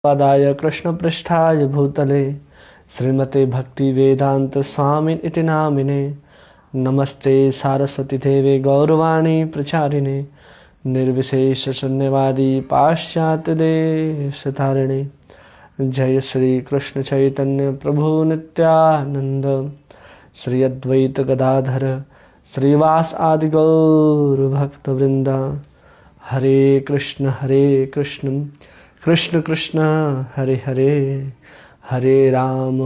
पादाय कृष्णपृष्ठाय भूतले श्रीमते भक्ति वेदांत स्वामी इति नामिने नमस्ते सारस्वती देवे गौरवाणी प्रचारिणे निर्विशेष शून्यवादी पाश्चात्य देशतारिणे। जय श्री कृष्ण चैतन्य प्रभु नित्यानंद श्री अद्वैत गदाधर श्रीवास आदि गौर भक्त वृंदा। हरे कृष्ण कृष्ण कृष्ण हरे हरे, हरे राम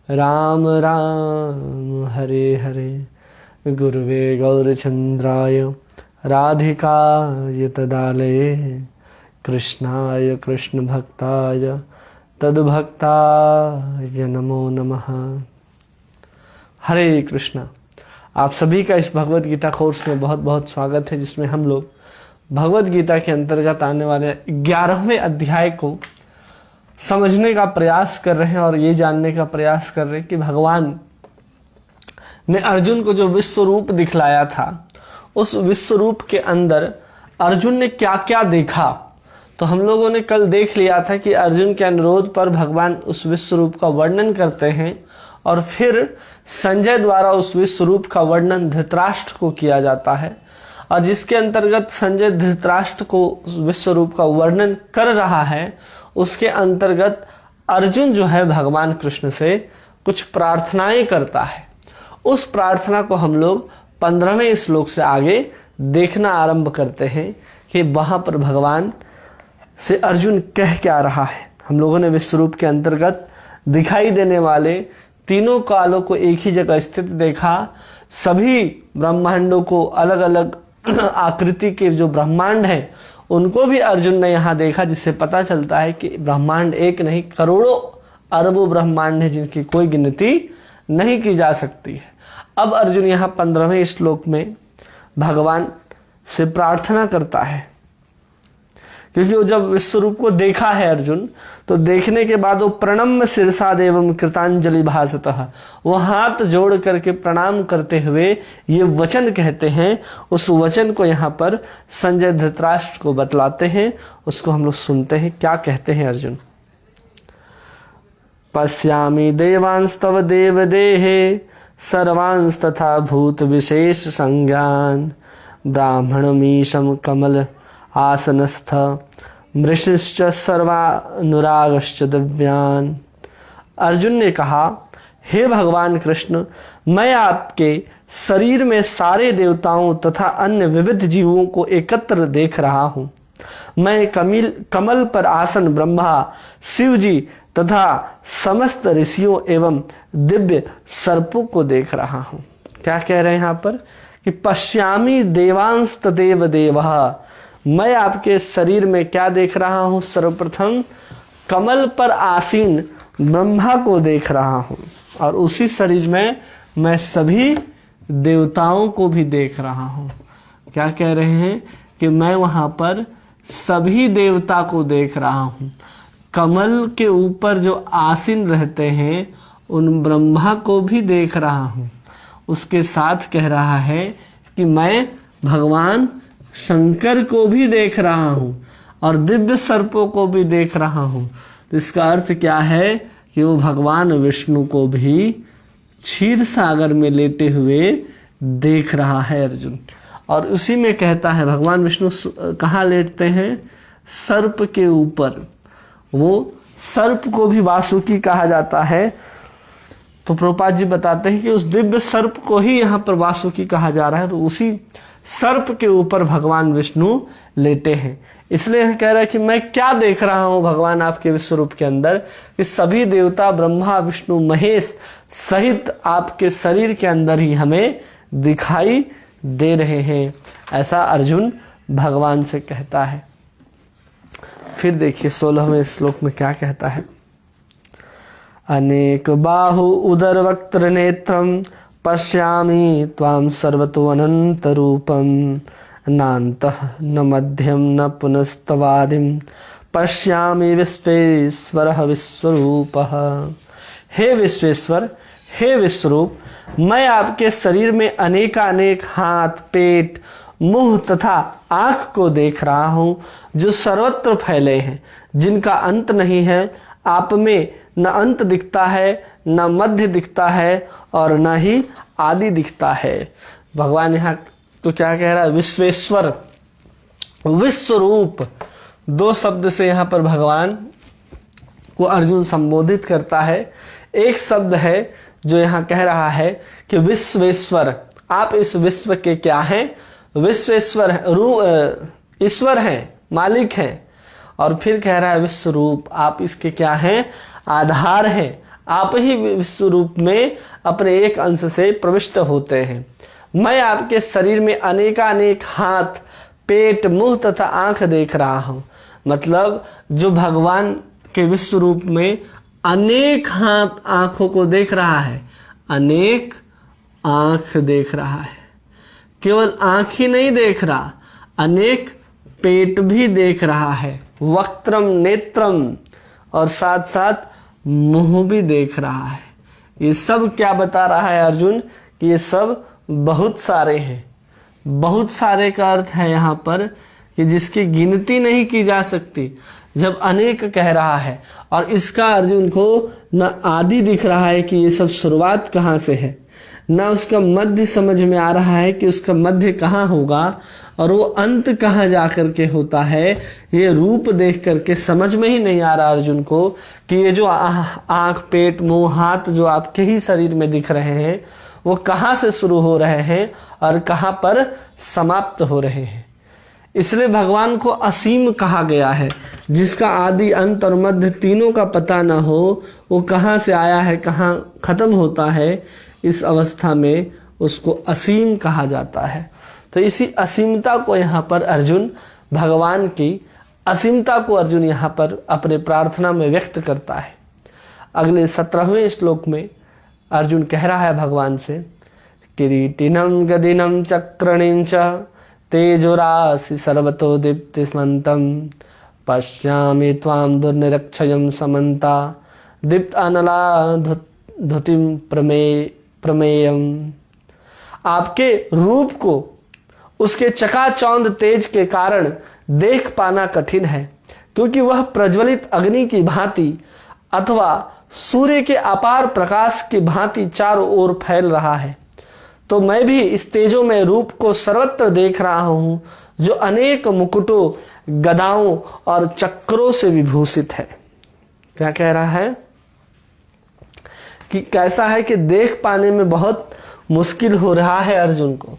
राम राम हरे हरे। गुरुवे गौरचंद्राय राधिकाय तदालये कृष्णाय कृष्ण भक्ताय तद्भक्ताय नमो नमः। हरे कृष्णा। आप सभी का इस भगवत गीता कोर्स में बहुत बहुत स्वागत है, जिसमें हम लोग भगवत गीता के अंतर्गत आने वाले 11वें अध्याय को समझने का प्रयास कर रहे हैं और ये जानने का प्रयास कर रहे हैं कि भगवान ने अर्जुन को जो विश्व रूप दिखलाया था, उस विश्व रूप के अंदर अर्जुन ने क्या क्या देखा। तो हम लोगों ने कल देख लिया था कि अर्जुन के अनुरोध पर भगवान उस विश्व रूप का वर्णन करते हैं और फिर संजय द्वारा उस विश्व रूप का वर्णन धृतराष्ट्र को किया जाता है, और जिसके अंतर्गत संजय धृतराष्ट्र को विश्व रूप का वर्णन कर रहा है, उसके अंतर्गत अर्जुन जो है भगवान कृष्ण से कुछ प्रार्थनाएं करता है। उस प्रार्थना को हम लोग 15वें श्लोक से आगे देखना आरंभ करते हैं कि वहां पर भगवान से अर्जुन कह क्या रहा है। हम लोगों ने विश्व रूप के अंतर्गत दिखाई देने वाले तीनों कालों को एक ही जगह स्थित देखा। सभी ब्रह्मांडों को, अलग अलग आकृति के जो ब्रह्मांड हैं, उनको भी अर्जुन ने यहाँ देखा, जिससे पता चलता है कि ब्रह्मांड एक नहीं करोड़ों अरबों ब्रह्मांड है, जिनकी कोई गिनती नहीं की जा सकती है। अब अर्जुन यहाँ 15वें श्लोक में भगवान से प्रार्थना करता है, क्योंकि वो जब विश्व रूप को देखा है अर्जुन, तो देखने के बाद वो प्रणम्य शिरसा देवम कृतांजलि भासतः, वो हाथ जोड़ करके प्रणाम करते हुए ये वचन कहते हैं। उस वचन को यहाँ पर संजय धृतराष्ट्र को बतलाते हैं, उसको हम लोग सुनते हैं। क्या कहते हैं अर्जुन? पश्यामि देवांस्तव देवदेहे सर्वांस तथा भूत विशेष संज्ञान ब्राह्मणमीशम कमल आसनस्थ मृषिश्च सर्वानुरागश्च दिव्यान। अर्जुन ने कहा, हे भगवान कृष्ण, मैं आपके शरीर में सारे देवताओं तथा अन्य विविध जीवों को एकत्र देख रहा हूं। मैं कमल पर आसन ब्रह्मा, शिव जी तथा समस्त ऋषियों एवं दिव्य सर्पों को देख रहा हूं। क्या कह रहे हैं यहाँ पर कि पश्यामि देवांस तदेव देवः, मैं आपके शरीर में क्या देख रहा हूं? सर्वप्रथम कमल पर आसीन ब्रह्मा को देख रहा हूं, और उसी शरीर में मैं सभी देवताओं को भी देख रहा हूं। क्या कह रहे हैं कि मैं वहां पर सभी देवता को देख रहा हूं। कमल के ऊपर जो आसीन रहते हैं, उन ब्रह्मा को भी देख रहा हूं। उसके साथ कह रहा है कि मैं भगवान शंकर को भी देख रहा हूं और दिव्य सर्पों को भी देख रहा हूं। तो इसका अर्थ क्या है कि वो भगवान विष्णु को भी क्षीर सागर में लेटे हुए देख रहा है अर्जुन। और उसी में कहता है भगवान विष्णु कहाँ लेटते हैं? सर्प के ऊपर। वो सर्प को भी वासुकी कहा जाता है। तो प्रभुपाद जी बताते हैं कि उस दिव्य सर्प को ही यहाँ पर वासुकी कहा जा रहा है। तो उसी सर्प के ऊपर भगवान विष्णु लेटे हैं। इसलिए कह रहा है कि मैं क्या देख रहा हूं भगवान आपके विश्व रूप के अंदर, कि सभी देवता ब्रह्मा विष्णु महेश सहित आपके शरीर के अंदर ही हमें दिखाई दे रहे हैं। ऐसा अर्जुन भगवान से कहता है। फिर देखिए 16वें श्लोक में क्या कहता है। अनेक बाहु उदर वक्त्र नेत्रम पश्यामि त्वां सर्वतो अनंत रूपम नान्तः न मध्यम न पुनस्तवादिम पश्यामि विश्वेश्वरः विश्वरूपः। हे विश्वेश्वर, हे विश्वरूप, मैं आपके शरीर में अनेकानेक हाथ, पेट मुंह तथा आंख को देख रहा हूं, जो सर्वत्र फैले हैं, जिनका अंत नहीं है। आप में न अंत दिखता है, न मध्य दिखता है, और न ही आदि दिखता है। भगवान यहाँ तो क्या कह रहा है? विश्वेश्वर, विश्वरूप, दो शब्द से यहाँ पर भगवान को अर्जुन संबोधित करता है। एक शब्द है जो यहाँ कह रहा है कि विश्वेश्वर, आप इस विश्व के क्या हैं? विश्वेश्वर, ईश्वर हैं, मालिक हैं। और फिर कह रहा है विश्वरूप, आप इसके क्या हैं? आधार हैं। आप ही विश्वरूप में अपने एक अंश से प्रविष्ट होते हैं। मैं आपके शरीर में अनेकानेक हाथ, पेट, मुंह तथा आंख देख रहा हूं। मतलब जो भगवान के विश्व रूप में अनेक हाथ, आंखों को देख रहा है, अनेक आंख देख रहा है। केवल आंख ही नहीं देख रहा, अनेक पेट भी देख रहा है, वक्त्रम नेत्रम, और साथ साथ मुंह भी देख रहा है। ये सब क्या बता रहा है अर्जुन? कि ये सब बहुत सारे हैं। बहुत सारे का अर्थ है यहाँ पर कि जिसकी गिनती नहीं की जा सकती। जब अनेक कह रहा है और इसका अर्जुन को न आदि दिख रहा है कि ये सब शुरुआत कहाँ से है, न उसका मध्य समझ में आ रहा है कि उसका मध्य कहाँ होगा और वो अंत कहाँ जा करके होता है, ये रूप देख करके समझ में ही नहीं आ रहा अर्जुन को कि ये जो आंख, पेट, मुंह, हाथ जो आपके ही शरीर में दिख रहे हैं वो कहाँ से शुरू हो रहे हैं और कहाँ पर समाप्त हो रहे हैं। इसलिए भगवान को असीम कहा गया है। जिसका आदि, अंत और मध्य तीनों का पता ना हो, वो कहाँ से आया है, कहाँ खत्म होता है, इस अवस्था में उसको असीम कहा जाता है। तो इसी असीमता को यहाँ पर अर्जुन, भगवान की असीमता को अर्जुन यहाँ पर अपने प्रार्थना में व्यक्त करता है। अगले 17वें श्लोक में अर्जुन कह रहा है भगवान से, किरीटिनम गदिनम चक्रणिं च तेजोरासि सर्वतो दीप्तिमन्तं पश्यामि त्वां दुर्निरक्षयं समन्ता दीप्त अनला धुतिम प्रमेयम। आपके रूप को उसके चकाचौंध तेज के कारण देख पाना कठिन है, क्योंकि वह प्रज्वलित अग्नि की भांति अथवा सूर्य के अपार प्रकाश की भांति चारों ओर फैल रहा है। तो मैं भी इस तेजोमय रूप को सर्वत्र देख रहा हूं, जो अनेक मुकुटों, गदाओं और चक्रों से विभूषित है। क्या कह रहा है कि कैसा है कि देख पाने में बहुत मुश्किल हो रहा है अर्जुन को।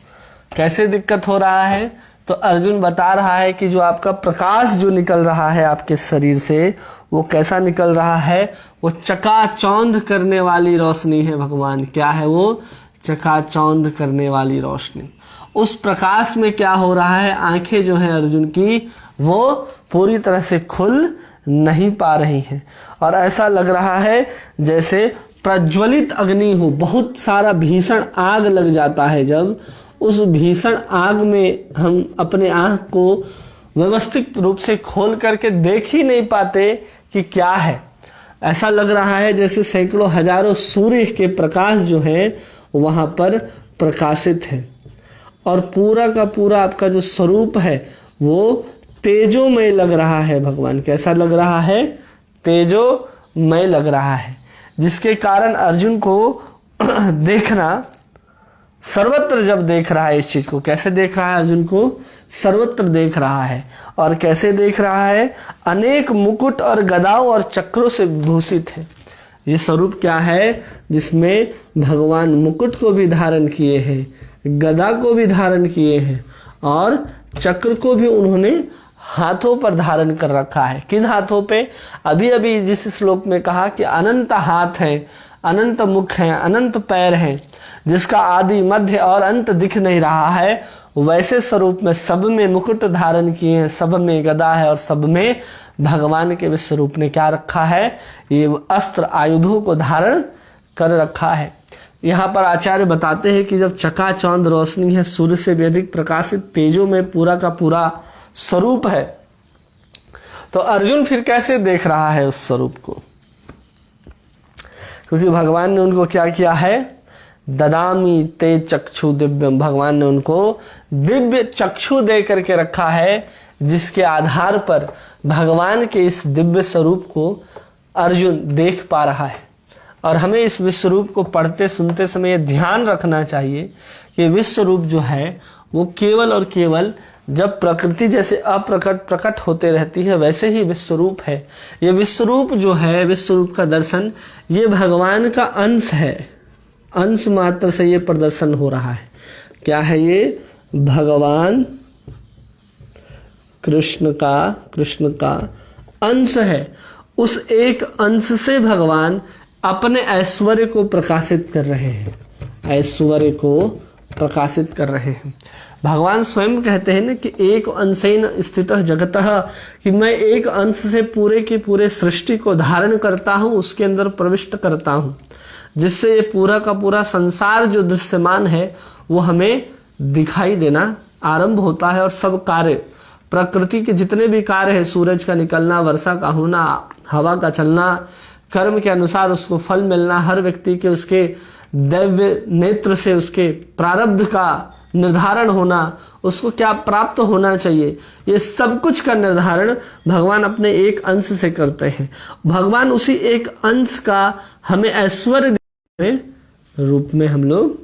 कैसे दिक्कत हो रहा है? तो अर्जुन बता रहा है कि जो आपका प्रकाश जो निकल रहा है आपके शरीर से, वो कैसा निकल रहा है? वो चकाचौंध करने वाली रोशनी है भगवान। क्या है वो? चकाचौंध करने वाली रोशनी। उस प्रकाश में क्या हो रहा है? आंखें जो है अर्जुन की वो पूरी तरह से खुल नहीं पा रही हैं, और ऐसा लग रहा है जैसे प्रज्वलित अग्नि हो। बहुत सारा भीषण आग लग जाता है, जब उस भीषण आग में हम अपने आंख को व्यवस्थित रूप से खोल करके देख ही नहीं पाते कि क्या है। ऐसा लग रहा है जैसे सैकड़ों हजारों सूर्य के प्रकाश जो है वहां पर प्रकाशित है, और पूरा का पूरा आपका जो स्वरूप है वो तेजोमय लग रहा है। भगवान कैसा लग रहा है? तेजोमय लग रहा है, जिसके कारण अर्जुन को देखना, सर्वत्र जब देख रहा है इस चीज को, कैसे देख रहा है? अर्जुन को सर्वत्र देख रहा है। और कैसे देख रहा है? अनेक मुकुट और गदाओं और चक्रों से भूषित है। ये स्वरूप क्या है? जिसमें भगवान मुकुट को भी धारण किए हैं, गदा को भी धारण किए हैं, और चक्र को भी उन्होंने हाथों पर धारण कर रखा है। किन हाथों पे? अभी अभी जिस श्लोक में कहा कि अनंत हाथ हैं, अनंत मुख हैं, अनंत पैर हैं, जिसका आदि, मध्य और अंत दिख नहीं रहा है, वैसे स्वरूप में सब में मुकुट धारण किए हैं, सब में गदा है, और सब में भगवान के विश्व रूप ने क्या रखा है? ये अस्त्र, आयुधों को धारण कर रखा है। यहाँ पर आचार्य बताते हैं कि जब चकाचौंध रोशनी है, सूर्य से भी अधिक प्रकाशित तेजों में पूरा का पूरा स्वरूप है, तो अर्जुन फिर कैसे देख रहा है उस स्वरूप को? क्योंकि भगवान ने उनको क्या किया है? ददामी ते चक्षु दिव्यम, भगवान ने उनको दिव्य चक्षु दे करके रखा है, जिसके आधार पर भगवान के इस दिव्य स्वरूप को अर्जुन देख पा रहा है। और हमें इस विश्व रूप को पढ़ते सुनते समय यह ध्यान रखना चाहिए कि विश्व रूप जो है वो केवल और केवल जब प्रकृति जैसे अप्रकट प्रकट होते रहती है वैसे ही विश्व रूप है। ये विश्व रूप जो है, विश्व रूप का दर्शन, ये भगवान का अंश है, अंश मात्र से ये प्रदर्शन हो रहा है। क्या है ये? भगवान कृष्ण का अंश है। उस एक अंश से भगवान अपने ऐश्वर्य को प्रकाशित कर रहे हैं, ऐश्वर्य को प्रकाशित कर रहे हैं। भगवान स्वयं कहते हैं ना कि एक अंशेन स्थितः जगतः, कि मैं एक अंश से पूरे के पूरे सृष्टि को धारण करता हूं, उसके अंदर प्रविष्ट करता हूं, जिससे ये पूरा का पूरा संसार जो दृश्यमान है वो हमें दिखाई देना आरंभ होता है। और सब कार्य, प्रकृति के जितने भी कार्य है, सूरज का निकलना, वर्षा का होना, हवा का चलना, कर्म के अनुसार उसको फल मिलना, हर व्यक्ति के उसके दैव्य नेत्र से उसके प्रारब्ध का निर्धारण होना, उसको क्या प्राप्त होना चाहिए, ये सब कुछ का निर्धारण भगवान अपने एक अंश से करते हैं। भगवान उसी एक अंश का हमें ऐश्वर्य रूप में हम लोग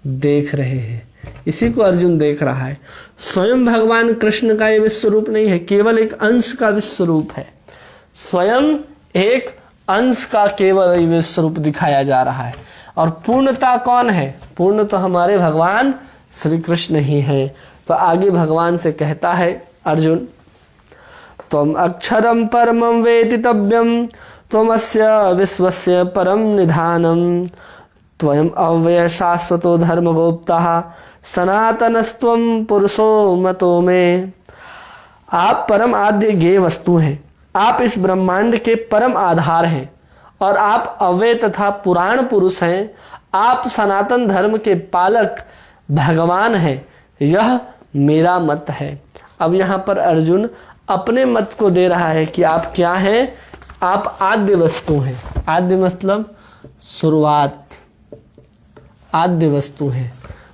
देख रहे हैं। इसी को अर्जुन देख रहा है। स्वयं भगवान कृष्ण का ये विश्व रूप नहीं है, केवल एक अंश का विश्व रूप है। स्वयं एक अंश का केवल विश्व रूप दिखाया जा रहा है। और पूर्णता कौन है? पूर्ण तो हमारे भगवान श्री कृष्ण ही है। तो आगे भगवान से कहता है अर्जुन, त्वम अक्षरम परमं वेदितव्यम त्वमस्य विश्वस्य परम निधानम त्वयं अव्यय शाश्वतो धर्मगोप्ता सनातनस्त्वं पुरुषो मतो में। आप परम आद्य गेय वस्तु हैं, आप इस ब्रह्मांड के परम आधार हैं और आप अव्यय तथा पुराण पुरुष हैं। आप सनातन धर्म के पालक भगवान हैं, यह मेरा मत है। अब यहाँ पर अर्जुन अपने मत को दे रहा है कि आप क्या हैं? आप आद्य वस्तु हैं। आद्य मतलब शुरुआत, आद्य वस्तु है।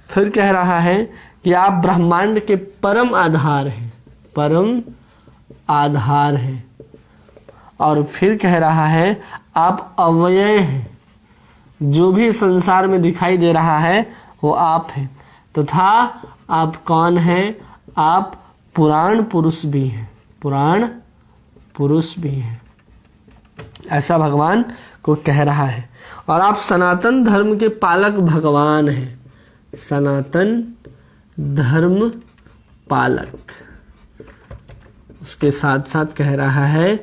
फिर कह रहा है कि आप ब्रह्मांड के परम आधार हैं, परम आधार हैं। और फिर कह रहा है आप अव्यय हैं, जो भी संसार में दिखाई दे रहा है वो आप हैं। तथा आप कौन हैं? आप पुराण पुरुष भी हैं, पुराण पुरुष भी हैं, ऐसा भगवान को कह रहा है। और आप सनातन धर्म के पालक भगवान हैं, सनातन धर्म पालक। उसके साथ साथ कह रहा है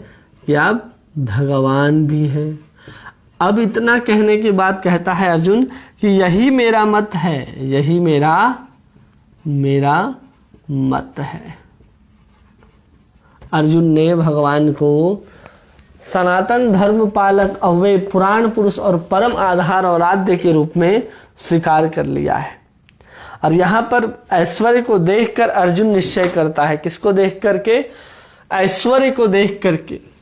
कि आप भगवान भी हैं। अब इतना कहने के बाद कहता है अर्जुन कि यही मेरा मत है, यही मेरा मत है। अर्जुन ने भगवान को सनातन धर्म पालक, अव्यय, पुराण पुरुष और परम आधार और आद्य के रूप में स्वीकार कर लिया है। और यहाँ पर ऐश्वर्य को देखकर अर्जुन निश्चय करता है। किसको देख करके? ऐश्वर्य को देख करके।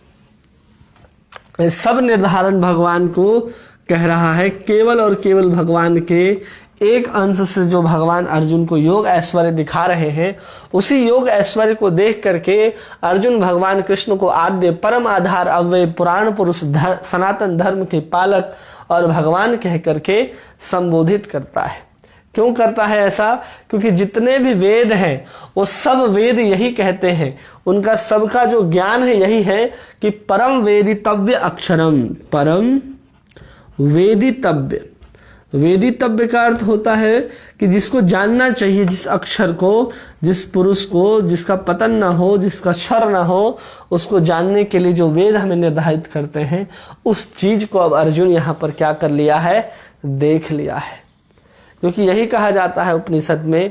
सब निर्धारण भगवान को कह रहा है। केवल और केवल भगवान के एक अंश से जो भगवान अर्जुन को योग ऐश्वर्य दिखा रहे हैं, उसी योग ऐश्वर्य को देख करके अर्जुन भगवान कृष्ण को आद्य, परम आधार, अव्यय, पुराण पुरुष, सनातन धर्म के पालक और भगवान कह करके संबोधित करता है। क्यों करता है ऐसा? क्योंकि जितने भी वेद हैं वो सब वेद यही कहते हैं, उनका सबका जो ज्ञान है यही है कि परम वेदितव्य अक्षरम, परम वेदितव्य। वेदितव्य का अर्थ होता है कि जिसको जानना चाहिए, जिस अक्षर को, जिस पुरुष को, जिसका पतन ना हो, जिसका क्षर ना हो, उसको जानने के लिए जो वेद हमें निर्धारित करते हैं, उस चीज को अब अर्जुन यहाँ पर क्या कर लिया है? देख लिया है। क्योंकि यही कहा जाता है उपनिषद में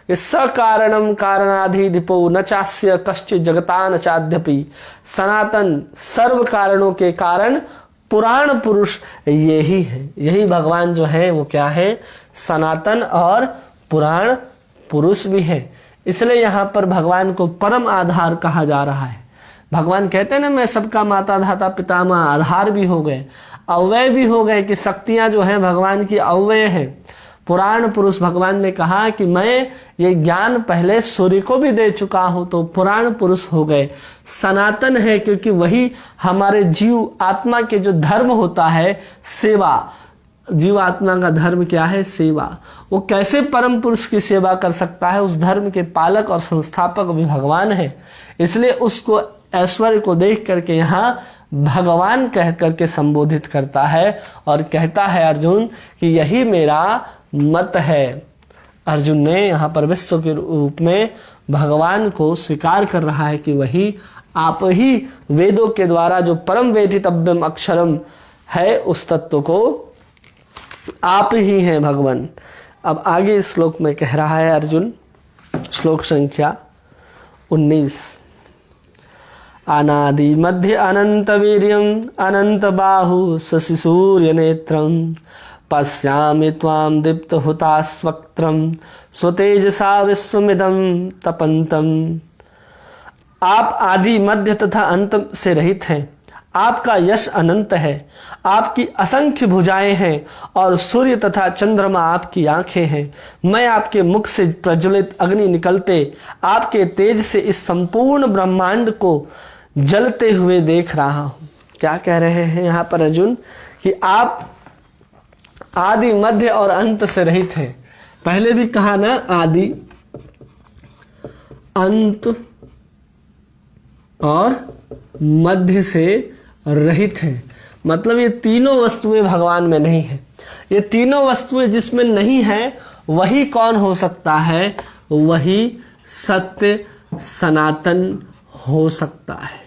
कि सकारणम कारणाधिधिपो न चास्य कश्चित् जगतान चाद्यपि। सनातन सर्व कारणों के कारण पुराण पुरुष यही है। यही भगवान जो है वो क्या है? सनातन और पुराण पुरुष भी है। इसलिए यहाँ पर भगवान को परम आधार कहा जा रहा है। भगवान कहते हैं ना, मैं सबका माता धाता पितामह आधार भी हो गए। अव्यय भी हो गए कि शक्तियां जो हैं भगवान की अव्यय हैं। पुराण पुरुष भगवान ने कहा कि मैं ये ज्ञान पहले सूर्य को भी दे चुका हूं, तो पुराण पुरुष हो गए। सनातन है क्योंकि वही हमारे जीव आत्मा के जो धर्म होता है सेवा, जीव आत्मा का धर्म क्या है? सेवा। वो कैसे परम पुरुष की सेवा कर सकता है? उस धर्म के पालक और संस्थापक भी भगवान है। इसलिए उसको ऐश्वर्य को देख करके यहाँ भगवान कह करके संबोधित करता है और कहता है अर्जुन कि यही मेरा मत है। अर्जुन ने यहाँ पर विश्व के रूप में भगवान को स्वीकार कर रहा है कि वही आप ही वेदों के द्वारा जो परम वेदितव्यम अक्षरम है उस तत्व को आप ही हैं भगवान। अब आगे इस श्लोक में कह रहा है अर्जुन, श्लोक संख्या 19, अनादि मध्य अनंत वीर्यम अनंत बाहु शशि सूर्य नेत्रम पश्यामि त्वां दीप्त हुतास्वक्त्रम स्वतेजसा विश्वमिदं तपन्तम। आप आदि मध्य तथा अंत से रहित हैं, आपका यश अनंत है, आपकी असंख्य भुजाएं हैं और सूर्य तथा चंद्रमा आपकी आंखें हैं। मैं आपके मुख से प्रज्वलित अग्नि निकलते आपके तेज से इस संपूर्ण ब्रह्मांड को जलते हुए देख रहा हूं। क्या कह रहे हैं यहाँ पर अर्जुन कि आप आदि मध्य और अंत से रहित हैं। पहले भी कहा ना, आदि अंत और मध्य से रहित है, मतलब ये तीनों वस्तुएं भगवान में नहीं है। ये तीनों वस्तुएं जिसमें नहीं है वही कौन हो सकता है? वही सत्य सनातन हो सकता है।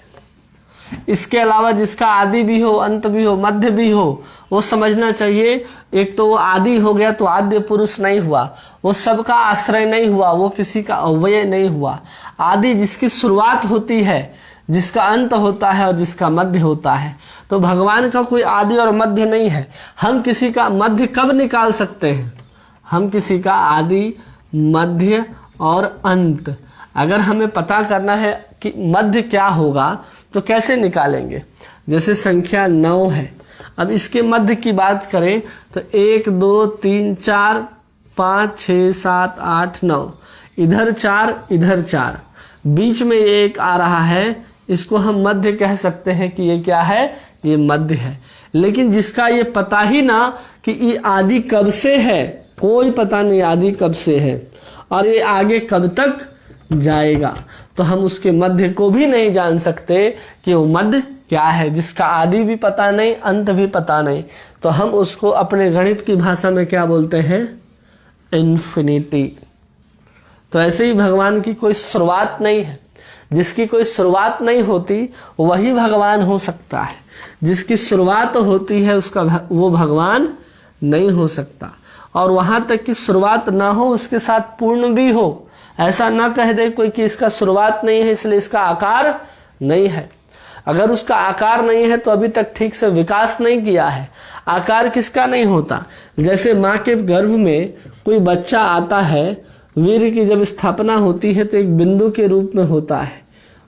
इसके अलावा जिसका आदि भी हो, अंत भी हो, मध्य भी हो, वो समझना चाहिए एक तो वो आदि हो गया तो आद्य पुरुष नहीं हुआ, वो सबका आश्रय नहीं हुआ, वो किसी का अव्यय नहीं हुआ। आदि जिसकी शुरुआत होती है, जिसका अंत होता है और जिसका मध्य होता है। तो भगवान का कोई आदि और मध्य नहीं है। हम किसी का मध्य कब निकाल सकते हैं? हम किसी का आदि मध्य और अंत अगर हमें पता करना है कि मध्य क्या होगा तो कैसे निकालेंगे? जैसे संख्या 9 है, अब इसके मध्य की बात करें तो 1 2 3 4 5 6 7 8 9, इधर 4 इधर 4, बीच में ये एक आ रहा है, इसको हम मध्य कह सकते हैं कि ये क्या है? ये मध्य है। लेकिन जिसका ये पता ही ना कि ये आदि कब से है, कोई पता नहीं आदि कब से है और ये आगे कब तक जाएगा, तो हम उसके मध्य को भी नहीं जान सकते कि वो मध्य क्या है। जिसका आदि भी पता नहीं, अंत भी पता नहीं, तो हम उसको अपने गणित की भाषा में क्या बोलते हैं? इन्फिनिटी। तो ऐसे ही भगवान की कोई शुरुआत नहीं है। जिसकी कोई शुरुआत नहीं होती वही भगवान हो सकता है, जिसकी शुरुआत होती है उसका वो भगवान नहीं हो सकता। और वहां तक कि शुरुआत ना हो उसके साथ पूर्ण भी हो। ऐसा ना कह दे कोई कि इसका शुरुआत नहीं है इसलिए इसका आकार नहीं है। अगर उसका आकार नहीं है तो अभी तक ठीक से विकास नहीं किया है। आकार किसका नहीं होता? जैसे माँ के गर्भ में कोई बच्चा आता है, वीर्य की जब स्थापना होती है तो एक बिंदु के रूप में होता है।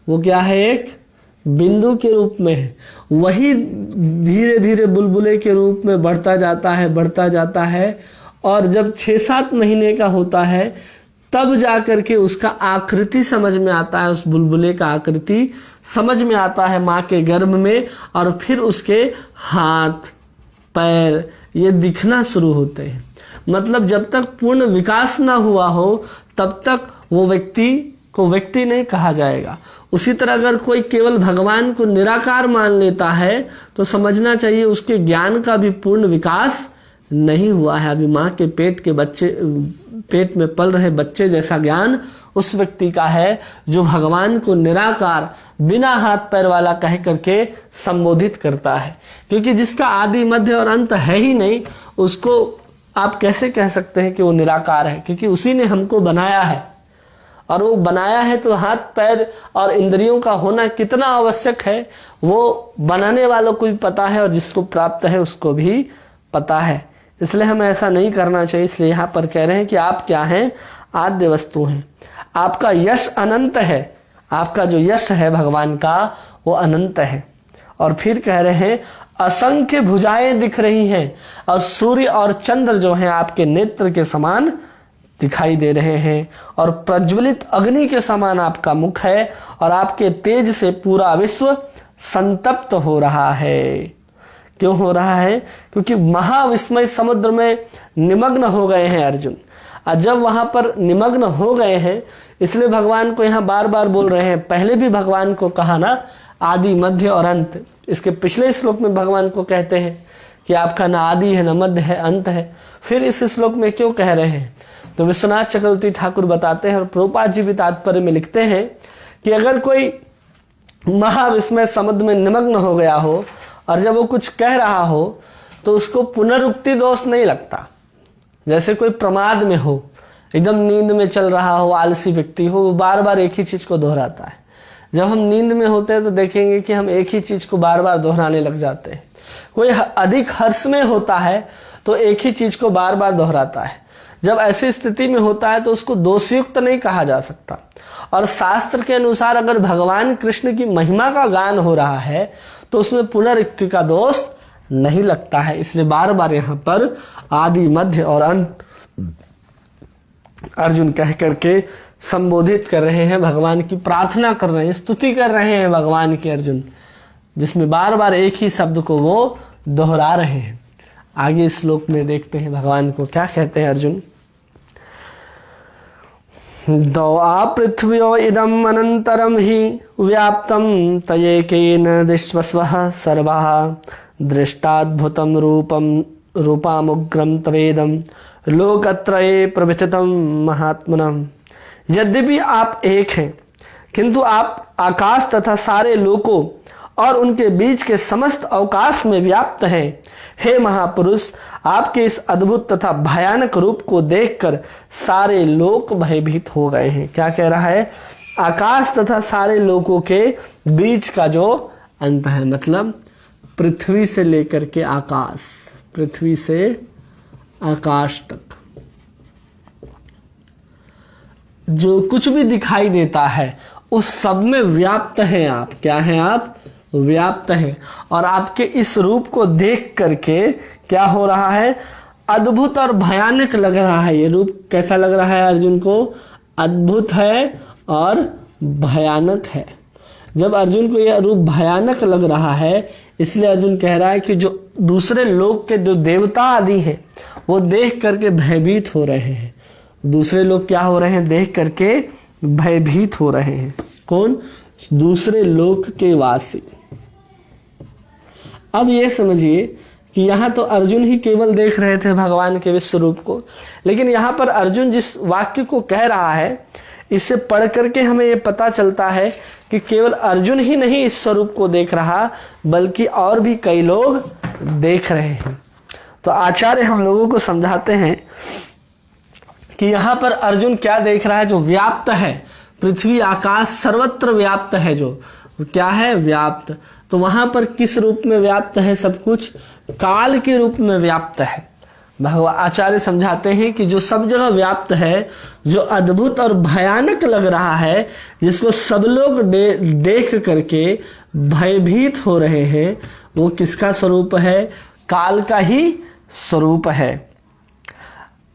वो क्या है? एक बिंदु के रूप में है। वही धीरे धीरे बुलबुले के रूप में बढ़ता जाता है और जब 6-7 महीने का होता है तब जाकर के उसका आकृति समझ में आता है, उस बुलबुले का आकृति समझ में आता है माँ के गर्भ में, और फिर उसके हाथ पैर ये दिखना शुरू होते हैं। मतलब जब तक पूर्ण विकास ना हुआ हो तब तक वो व्यक्ति को व्यक्ति नहीं कहा जाएगा। उसी तरह अगर कोई केवल भगवान को निराकार मान लेता है तो समझना चाहिए उसके ज्ञान का भी पूर्ण विकास नहीं हुआ है। अभी माँ के पेट में पल रहे बच्चे जैसा ज्ञान उस व्यक्ति का है जो भगवान को निराकार बिना हाथ पैर वाला कह करके संबोधित करता है। क्योंकि जिसका आदि मध्य और अंत है ही नहीं, उसको आप कैसे कह सकते हैं कि वो निराकार है? क्योंकि उसी ने हमको बनाया है, और वो बनाया है तो हाथ पैर और इंद्रियों का होना कितना आवश्यक है वो बनाने वालों को भी पता है और जिसको प्राप्त है उसको भी पता है। इसलिए हमें ऐसा नहीं करना चाहिए। इसलिए यहाँ पर कह रहे हैं कि आप क्या हैं? आद्य वस्तु हैं। आपका यश अनंत है। आपका जो यश है भगवान का वो अनंत है। और फिर कह रहे हैं असंख्य भुजाएं दिख रही हैं और सूर्य और चंद्र जो हैं आपके नेत्र के समान दिखाई दे रहे हैं और प्रज्वलित अग्नि के समान आपका मुख है और आपके तेज से पूरा विश्व संतप्त हो रहा है। क्यों हो रहा है? क्योंकि महाविस्मय समुद्र में निमग्न हो गए हैं अर्जुन। और जब वहां पर निमग्न हो गए हैं इसलिए भगवान को यहाँ बार बार बोल रहे हैं। पहले भी भगवान को कहा ना आदि मध्य और अंत। इसके पिछले श्लोक में भगवान को कहते हैं कि आपका ना आदि है, ना मध्य है, अंत है। फिर इस श्लोक में क्यों कह रहे हैं? तो विश्वनाथ चक्रवर्ती ठाकुर बताते हैं और प्रभुपाद जी भी तात्पर्य में लिखते हैं कि अगर कोई महाविस्मय समुद्र में निमग्न हो गया हो और जब वो कुछ कह रहा हो तो उसको पुनरुक्ति दोष नहीं लगता। जैसे कोई प्रमाद में हो, एकदम नींद में चल रहा हो, आलसी व्यक्ति हो, वो बार बार एक ही चीज को दोहराता है। जब हम नींद में होते हैं तो देखेंगे कि हम एक ही चीज को बार बार दोहराने लग जाते हैं। कोई अधिक हर्ष में होता है तो एक ही चीज को बार बार दोहराता है। जब ऐसी स्थिति में होता है तो उसको दोषयुक्त नहीं कहा जा सकता। और शास्त्र के अनुसार अगर भगवान कृष्ण की महिमा का गान हो रहा है तो उसमें पुनरुक्ति का दोष नहीं लगता है। इसलिए बार बार यहाँ पर आदि मध्य और अंत अर्जुन कह करके संबोधित कर रहे हैं, भगवान की प्रार्थना कर रहे हैं, स्तुति कर रहे हैं भगवान की अर्जुन, जिसमें बार बार एक ही शब्द को वो दोहरा रहे हैं। आगे श्लोक में देखते हैं भगवान को क्या कहते हैं अर्जुन। द्वौ पृथ्व्यो इदम् अनन्तरं हि व्याप्तं तयेकेन विश्वस्वः सर्वः दृष्टाद्भुतं रूपामुग्रं तवेदं लोकत्रये प्रविष्टितं महात्मनम्। यद्यपि आप एक हैं किंतु आप आकाश तथा सारे लोकों और उनके बीच के समस्त अवकाश में व्याप्त हैं। हे महापुरुष, आपके इस अद्भुत तथा भयानक रूप को देखकर सारे लोक भयभीत हो गए हैं। क्या कह रहा है? आकाश तथा सारे लोकों के बीच का जो अंत है, मतलब पृथ्वी से लेकर के आकाश, पृथ्वी से आकाश तक जो कुछ भी दिखाई देता है उस सब में व्याप्त हैं आप। क्या हैं आप? व्याप्त हैं। और आपके इस रूप को देख करके क्या हो रहा है? अद्भुत और भयानक लग रहा है। ये रूप कैसा लग रहा है अर्जुन को? अद्भुत है और भयानक है। जब अर्जुन को यह रूप भयानक लग रहा है इसलिए अर्जुन कह रहा है कि जो दूसरे लोग के जो देवता आदि हैं वो देख करके भयभीत हो रहे हैं। दूसरे लोग क्या हो रहे हैं? देख करके भयभीत हो रहे हैं। कौन? दूसरे लोक के वासी। अब ये समझिए कि यहाँ तो अर्जुन ही केवल देख रहे थे भगवान के विश्व रूप को, लेकिन यहाँ पर अर्जुन जिस वाक्य को कह रहा है इसे पढ़ करके हमें ये पता चलता है कि केवल अर्जुन ही नहीं इस स्वरूप को देख रहा बल्कि और भी कई लोग देख रहे हैं। तो आचार्य हम लोगों को समझाते हैं कि यहाँ पर अर्जुन क्या देख रहा है? जो व्याप्त है, पृथ्वी आकाश सर्वत्र व्याप्त है। जो क्या है? व्याप्त। तो वहां पर किस रूप में व्याप्त है? सब कुछ काल के रूप में व्याप्त है। भगवान आचार्य समझाते हैं कि जो सब जगह व्याप्त है, जो अद्भुत और भयानक लग रहा है, जिसको सब लोग देख करके भयभीत हो रहे हैं, वो किसका स्वरूप है? काल का ही स्वरूप है।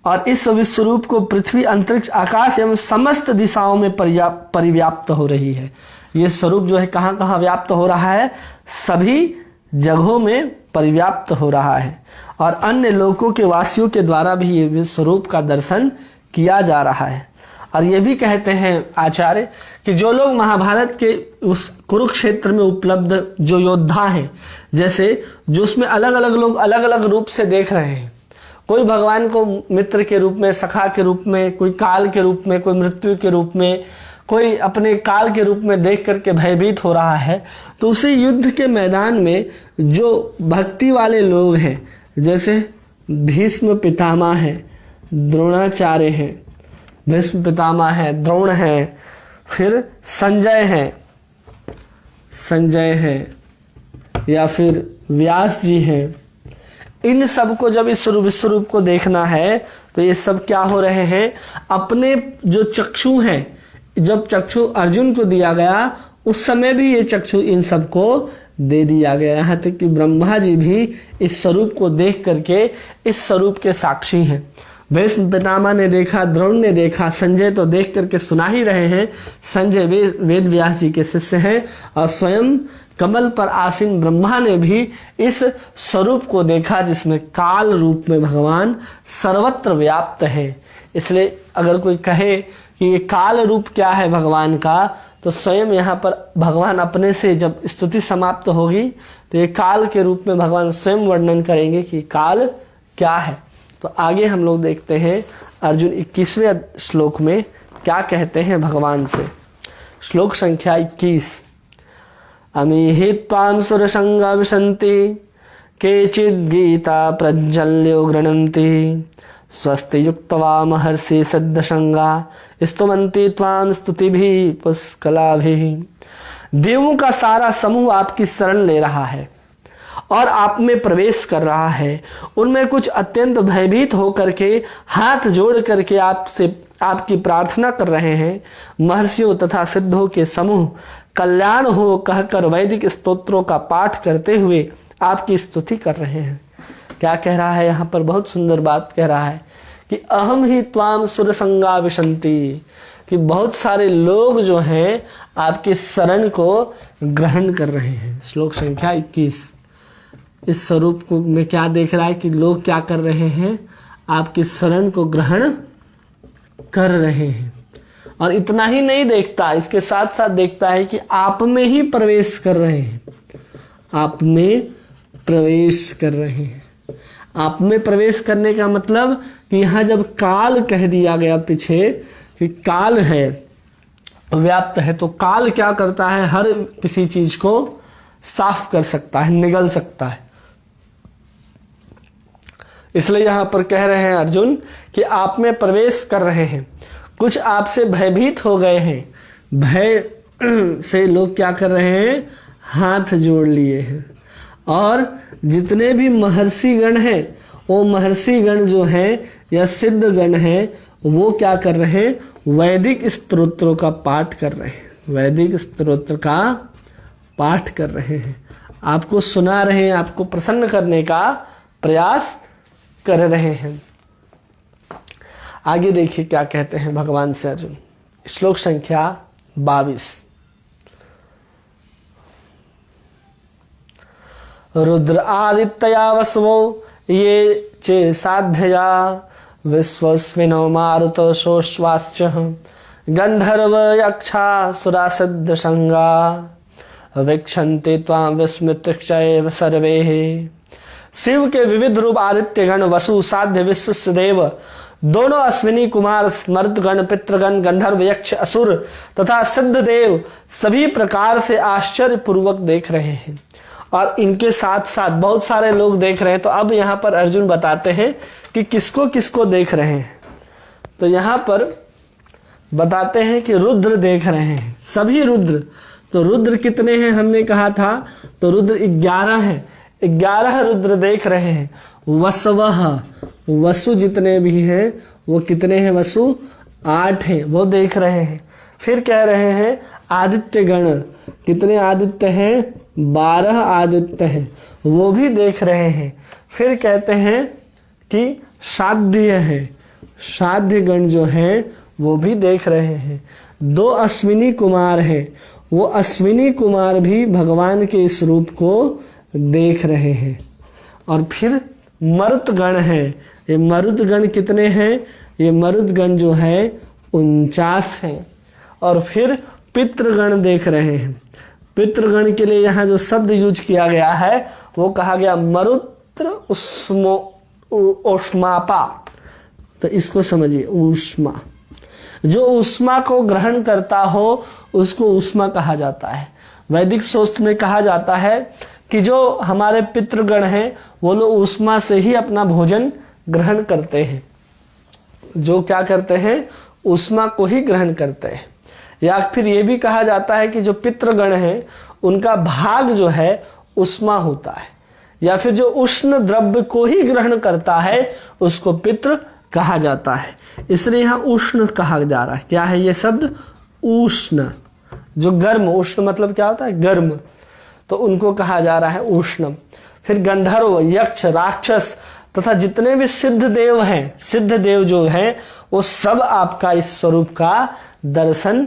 और इस विश्वरूप को पृथ्वी, अंतरिक्ष, आकाश एवं समस्त दिशाओं में परिव्याप्त हो रही है। ये स्वरूप जो है कहाँ कहाँ व्याप्त हो रहा है? सभी जगहों में परिव्याप्त हो रहा है। और अन्य लोकों के वासियों के द्वारा भी ये विश्वरूप का दर्शन किया जा रहा है। और ये भी कहते हैं आचार्य कि जो लोग महाभारत के उस कुरुक्षेत्र में उपलब्ध जो योद्धा हैं, जैसे जो उसमें अलग अलग लोग अलग अलग रूप से देख रहे हैं, कोई भगवान को मित्र के रूप में, सखा के रूप में, कोई काल के रूप में, कोई मृत्यु के रूप में, कोई अपने काल के रूप में देख करके भयभीत हो रहा है, तो उसी युद्ध के मैदान में जो भक्ति वाले लोग हैं, जैसे भीष्म पितामह है, द्रोणाचार्य है, भीष्म पितामह है, द्रोण है, फिर संजय है या फिर व्यास जी हैं, इन सबको जब इस विश्वरूप को देखना है तो ये सब क्या हो रहे हैं? अपने जो चक्षु हैं, जब चक्षु अर्जुन को दिया गया उस समय भी ये चक्षु इन सबको दे दिया गया। यहाँ तक कि ब्रह्मा जी भी इस स्वरूप को देख करके इस स्वरूप के साक्षी हैं। भीष्म पितामह ने देखा, द्रोण ने देखा, संजय तो देख करके सुना ही रहे हैं। संजय वेद व्यास जी के शिष्य हैं और स्वयं कमल पर आसीन ब्रह्मा ने भी इस स्वरूप को देखा जिसमें काल रूप में भगवान सर्वत्र व्याप्त है। इसलिए अगर कोई कहे कि ये काल रूप क्या है भगवान का, तो स्वयं यहाँ पर भगवान अपने से जब स्तुति समाप्त होगी तो ये काल के रूप में भगवान स्वयं वर्णन करेंगे कि काल क्या है। तो आगे हम लोग देखते हैं अर्जुन 21वें श्लोक में क्या कहते हैं भगवान से। श्लोक संख्या 21। अमीहि त्वां सुरसंगा विशन्ति केचिद् गीता प्रज्वल्यो गृह्णन्ति स्वस्ति युक्त्वा महर्षि सिद्धसंगा स्तुवन्ति त्वां स्तुतिभिः पुष्कलाभिः। देवों का सारा समूह आपकी शरण ले रहा है और आप में प्रवेश कर रहा है। उनमें कुछ अत्यंत भयभीत होकर के हाथ जोड़ करके आपसे आपकी प्रार्थना कर रहे हैं। महर्षियों तथा सिद्धों के समूह कल्याण हो कहकर वैदिक स्तोत्रों का पाठ करते हुए आपकी स्तुति कर रहे हैं। क्या कह रहा है यहाँ पर? बहुत सुंदर बात कह रहा है कि अहम ही त्वाम सुरसंगा विशन्ति, कि बहुत सारे लोग जो हैं आपके शरण को ग्रहण कर रहे हैं। श्लोक संख्या 21। इस स्वरूप को में क्या देख रहा है कि लोग क्या कर रहे हैं? आपकी शरण को ग्रहण कर रहे हैं। और इतना ही नहीं देखता, इसके साथ साथ देखता है कि आप में ही प्रवेश कर रहे हैं। आप में प्रवेश कर रहे हैं। आप में प्रवेश करने का मतलब कि यहाँ जब काल कह दिया गया पीछे कि काल है, व्याप्त है, तो काल क्या करता है? हर किसी चीज को साफ कर सकता है, निगल सकता है। इसलिए यहां पर कह रहे हैं अर्जुन कि आप में प्रवेश कर रहे हैं। कुछ आपसे भयभीत हो गए हैं। भय से लोग क्या कर रहे हैं? हाथ जोड़ लिए हैं। और जितने भी महर्षि गण हैं, वो महर्षि गण जो हैं या सिद्ध गण हैं, वो क्या कर रहे हैं? वैदिक स्तोत्रों का पाठ कर रहे हैं। वैदिक स्तोत्र का पाठ कर रहे हैं, आपको सुना रहे हैं, आपको प्रसन्न करने का प्रयास कर रहे हैं। आगे देखिए क्या कहते हैं भगवान से अर्जुन। श्लोक संख्या 22। रुद्र आदित्यया वसवो ये चे साध्यया विश्वस्विनो मारुतो सोश्वाश्च गंधर्व यक्षा सुरा सिद्ध संगा वीक्षन्ते त्वां विस्मृत्यक्षैव सर्वे। शिव के विविध रूप आदित्य गण, वसु, साध्य, विश्व देव, दोनों अश्विनी कुमार, मरुतगण, पितृगण, गंधर्व, यक्ष, असुर तथा सिद्ध देव सभी प्रकार से आश्चर्य पूर्वक देख रहे हैं। और इनके साथ साथ बहुत सारे लोग देख रहे हैं। तो अब यहाँ पर अर्जुन बताते हैं कि किसको किसको देख रहे हैं। तो यहाँ पर बताते हैं कि रुद्र देख रहे हैं, सभी रुद्र। तो रुद्र कितने हैं हमने कहा था? तो रुद्र 11 हैं। 11 रुद्र देख रहे हैं। वसवह, वसु जितने भी हैं वो कितने हैं? वसु 8 हैं, वो देख रहे हैं। फिर कह रहे हैं आदित्य गण, कितने आदित्य हैं? 12 आदित्य हैं, वो भी देख रहे हैं। फिर कहते हैं कि साध्य है, साध्य गण जो हैं वो भी देख रहे हैं। 2 अश्विनी कुमार हैं, वो अश्विनी कुमार भी भगवान के इस रूप को देख रहे हैं। और फिर मरुतगण है। ये मरुतगण कितने हैं? ये मरुतगण जो है 49 हैं। और फिर पितृगण देख रहे हैं। पितृगण के लिए यहाँ जो शब्द यूज किया गया है वो कहा गया मरुत्र ऊष्मापा। तो इसको समझिए, ऊष्मा, जो ऊष्मा को ग्रहण करता हो उसको ऊष्मा कहा जाता है। वैदिक शास्त्र में कहा जाता है कि जो हमारे पितृगण हैं वो लोग ऊष्मा से ही अपना भोजन ग्रहण करते हैं। जो क्या करते हैं? ऊष्मा को ही ग्रहण करते हैं। या फिर ये भी कहा जाता है कि जो पितृगण हैं उनका भाग जो है ऊष्मा होता है। या फिर जो उष्ण द्रव्य को ही ग्रहण करता है उसको पितृ कहा जाता है। इसलिए यहाँ उष्ण कहा जा रहा है। क्या है ये शब्द? उष्ण, जो गर्म। उष्ण मतलब क्या होता है? गर्म। तो उनको कहा जा रहा है उष्णम। फिर गंधर्व, यक्ष, राक्षस तथा जितने भी सिद्ध देव हैं, सिद्ध देव जो हैं वो सब आपका इस स्वरूप का दर्शन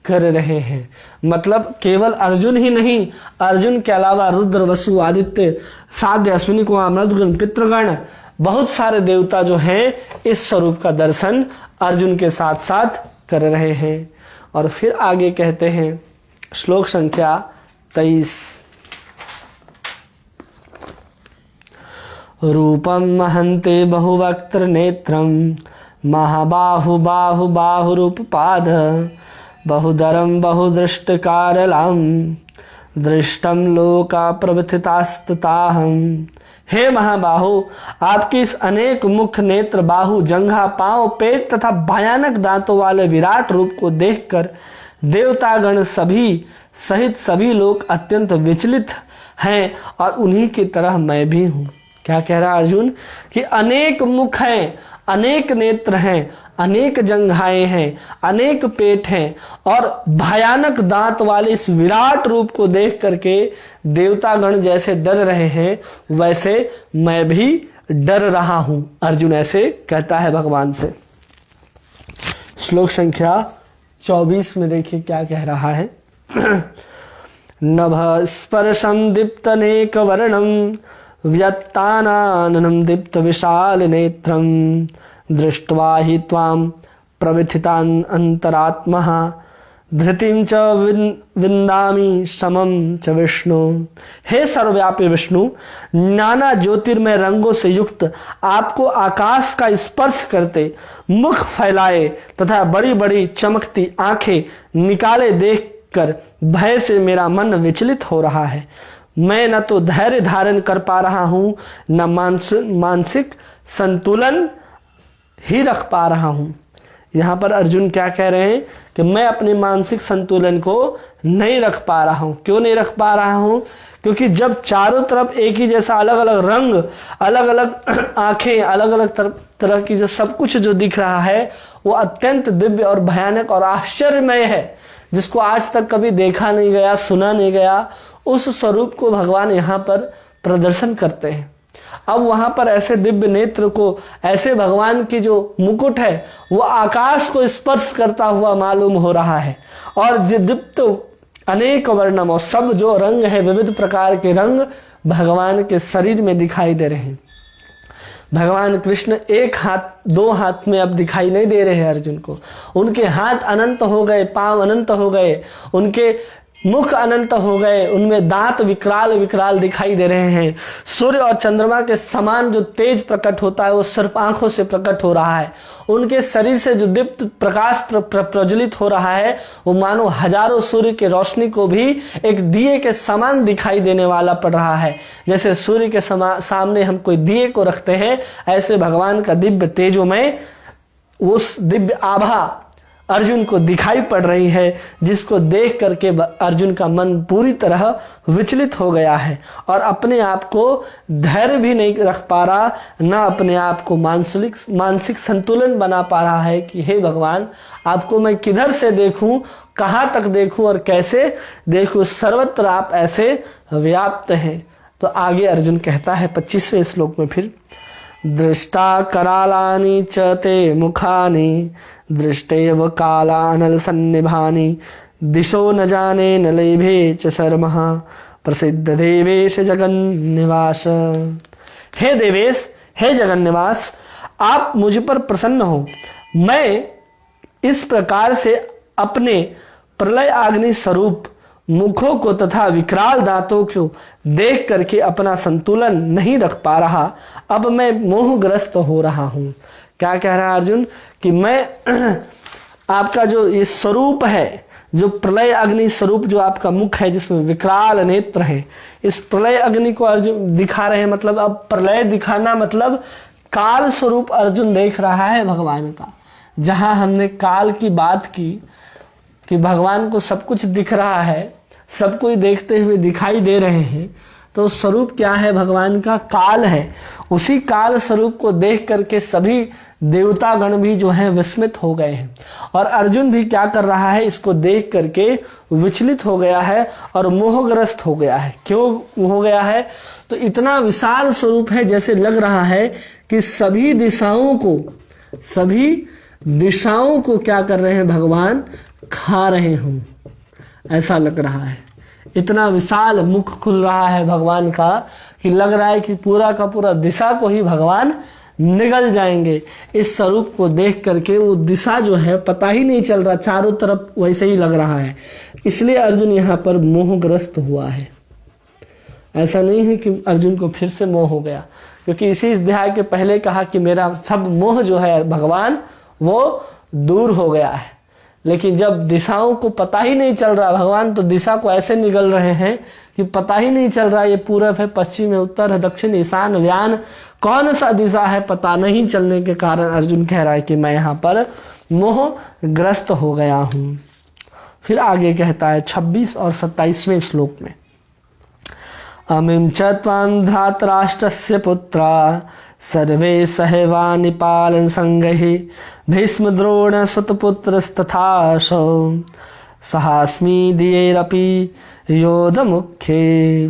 कर रहे हैं। मतलब केवल अर्जुन ही नहीं, अर्जुन के अलावा रुद्र, वसु, आदित्य, साध्य, अश्विनी कुमार, मरुदगण, पितृगण, बहुत सारे देवता जो हैं इस स्वरूप का दर्शन अर्जुन के साथ साथ कर रहे हैं। और फिर आगे कहते हैं श्लोक संख्या 23, रूपम महंते बहुवक्त्र नेत्रम महाबाहु बाहु बाहुरूपपाद बहुदरम बहुदृष्टकारलम दृष्टम लोका प्रवथितास्तताहम। हे महाबाहु, आपके इस अनेक मुख, नेत्र, बाहु, जंघा, पांव, पेट तथा भयानक दांतों वाले विराट रूप को देखकर देवतागण सभी सहित सभी लोग अत्यंत विचलित हैं और उन्हीं की तरह मैं भी हूं। क्या कह रहा अर्जुन कि अनेक मुख हैं, अनेक नेत्र हैं, अनेक जंघाएं हैं, अनेक पेट हैं और भयानक दांत वाले इस विराट रूप को देख करके देवतागण जैसे डर रहे हैं वैसे मैं भी डर रहा हूं। अर्जुन ऐसे कहता है भगवान से। श्लोक संख्या 24 में देखिए क्या कह रहा है। नभ स्पर्शम दीप्तनेक वर्णम व्यत्तानाननं दीप्त विशाल नेत्रम दृष्ट्वा हि त्वां प्रविथितान् अंतरात्मः धृतिं च विन्दामि समं च विष्णु। हे सर्वव्यापी विष्णु, नाना ज्योतिर्मय रंगों से युक्त आपको आकाश का स्पर्श करते, मुख फैलाए तथा बड़ी बड़ी चमकती आंखें निकाले देखकर भय से मेरा मन विचलित हो रहा है। मैं न तो धैर्य धारण कर पा रहा हूं, न मानसिक संतुलन ही रख पा रहा हूं। यहां पर अर्जुन क्या कह रहे हैं कि मैं अपने मानसिक संतुलन को नहीं रख पा रहा हूं। क्यों नहीं रख पा रहा हूं? क्योंकि जब चारों तरफ एक ही जैसा अलग अलग रंग, अलग अलग आंखें, अलग अलग तरह की जो सब कुछ जो दिख रहा है वो अत्यंत दिव्य और भयानक और आश्चर्यमय है, जिसको आज तक कभी देखा नहीं गया, सुना नहीं गया, उस स्वरूप को भगवान यहाँ पर प्रदर्शन करते हैं। अब वहां पर ऐसे दिव्य नेत्र को, ऐसे भगवान की जो मुकुट है वो आकाश को स्पर्श करता हुआ मालूम हो रहा है और दीप्त अनेक वर्णम और सब जो रंग है, विविध प्रकार के रंग भगवान के शरीर में दिखाई दे रहे हैं। भगवान कृष्ण एक हाथ, दो हाथ में अब दिखाई नहीं दे रहे हैं अर्जुन को। उनके हाथ अनंत हो गए, पांव अनंत हो गए, उनके मुख अनंत हो गए, उनमें दांत विकराल विकराल दिखाई दे रहे हैं। सूर्य और चंद्रमा के समान जो तेज प्रकट होता है वो सिर्फ आंखों से प्रकट हो रहा है। उनके शरीर से जो दीप्त प्रकाश प्रज्वलित हो रहा है वो मानो हजारों सूर्य की रोशनी को भी एक दिए के समान दिखाई देने वाला पड़ रहा है। जैसे सूर्य के सामने हम कोई दिए को रखते हैं, ऐसे भगवान का दिव्य तेजोमय उस दिव्य आभा अर्जुन को दिखाई पड़ रही है, जिसको देख करके अर्जुन का मन पूरी तरह विचलित हो गया है और अपने आप को धैर्य भी नहीं रख पा रहा, न अपने आप को मानसिक संतुलन बना पा रहा है कि हे भगवान, आपको मैं किधर से देखूं, कहां तक देखूं और कैसे देखूं, सर्वत्र आप ऐसे व्याप्त हैं। तो आगे अर्जुन कहता है 25वें श्लोक में फिर, दृष्टा करालानि च ते मुखानि दृष्टेव कालानल सन्निभानि दिशो न जाने न लेभे च शर्मः प्रसिद्ध देवेश जगन्निवास। हे देवेश, हे जगन्निवास, आप मुझ पर प्रसन्न हो। मैं इस प्रकार से अपने प्रलय अग्नि स्वरूप मुखों को तथा विकराल दांतों को देख करके अपना संतुलन नहीं रख पा रहा। अब मैं मोहग्रस्त हो रहा हूं। क्या कह रहा है अर्जुन कि मैं आपका जो ये स्वरूप है, जो प्रलय अग्नि स्वरूप जो आपका मुख है जिसमें विकराल नेत्र है, इस प्रलय अग्नि को अर्जुन दिखा रहे हैं। मतलब अब प्रलय दिखाना मतलब काल स्वरूप अर्जुन देख रहा है भगवान का। जहां हमने काल की बात की कि भगवान को सब कुछ दिख रहा है, सब कोई देखते हुए दिखाई दे रहे हैं, तो स्वरूप क्या है भगवान का? काल है। उसी काल स्वरूप को देख करके सभी देवतागण भी जो है विस्मित हो गए हैं, और अर्जुन भी क्या कर रहा है, इसको देख करके विचलित हो गया है और मोहग्रस्त हो गया है। क्यों हो गया है? तो इतना विशाल स्वरूप है, जैसे लग रहा है कि सभी दिशाओं को क्या कर रहे हैं भगवान? खा रहे हों, ऐसा लग रहा है। इतना विशाल मुख खुल रहा है भगवान का कि लग रहा है कि पूरा का पूरा दिशा को ही भगवान निगल जाएंगे। इस स्वरूप को देख करके वो दिशा जो है पता ही नहीं चल रहा, चारों तरफ वैसे ही लग रहा है। इसलिए अर्जुन यहाँ पर मोहग्रस्त हुआ है। ऐसा नहीं है कि अर्जुन को फिर से मोह हो गया, क्योंकि इसी अध्याय के पहले कहा कि मेरा सब मोह जो है भगवान वो दूर हो गया है। लेकिन जब दिशाओं को पता ही नहीं चल रहा, भगवान तो दिशा को ऐसे निगल रहे हैं कि पता ही नहीं चल रहा ये पूरब है, पश्चिम है, उत्तर है, दक्षिण, ईशान, व्यान, कौन सा दिशा है पता नहीं चलने के कारण अर्जुन कह रहा है कि मैं यहाँ पर मोहग्रस्त हो गया हूं। फिर आगे कहता है 26 और 27वें श्लोक में, अमिं च त्वां धातराष्ट्रस्य पुत्रा सर्वे सहैवानि पालन संगहि भीष्म द्रोण सुतपुत्रस्तथासौ सहास्मि दियैरपि योध मुख्ये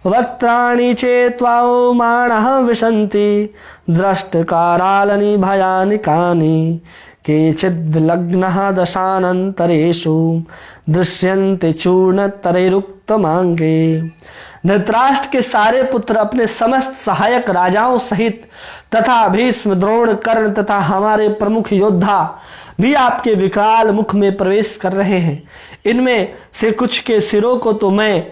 वक्त्राणि चेत्वाओ माणः विशन्ति दृष्टकारालनि भयानिकानि केचिद्विलग्नः दशानन्तरेषु दृश्यन्ते चूर्णतरैरुक्तमाङ्गे। धृतराष्ट्र के सारे पुत्र अपने समस्त सहायक राजाओं सहित तथा भीष्म, द्रोण, कर्ण तथा हमारे प्रमुख योद्धा भी आपके विकराल मुख में प्रवेश कर रहे हैं। इनमें से कुछ के सिरों को तो मैं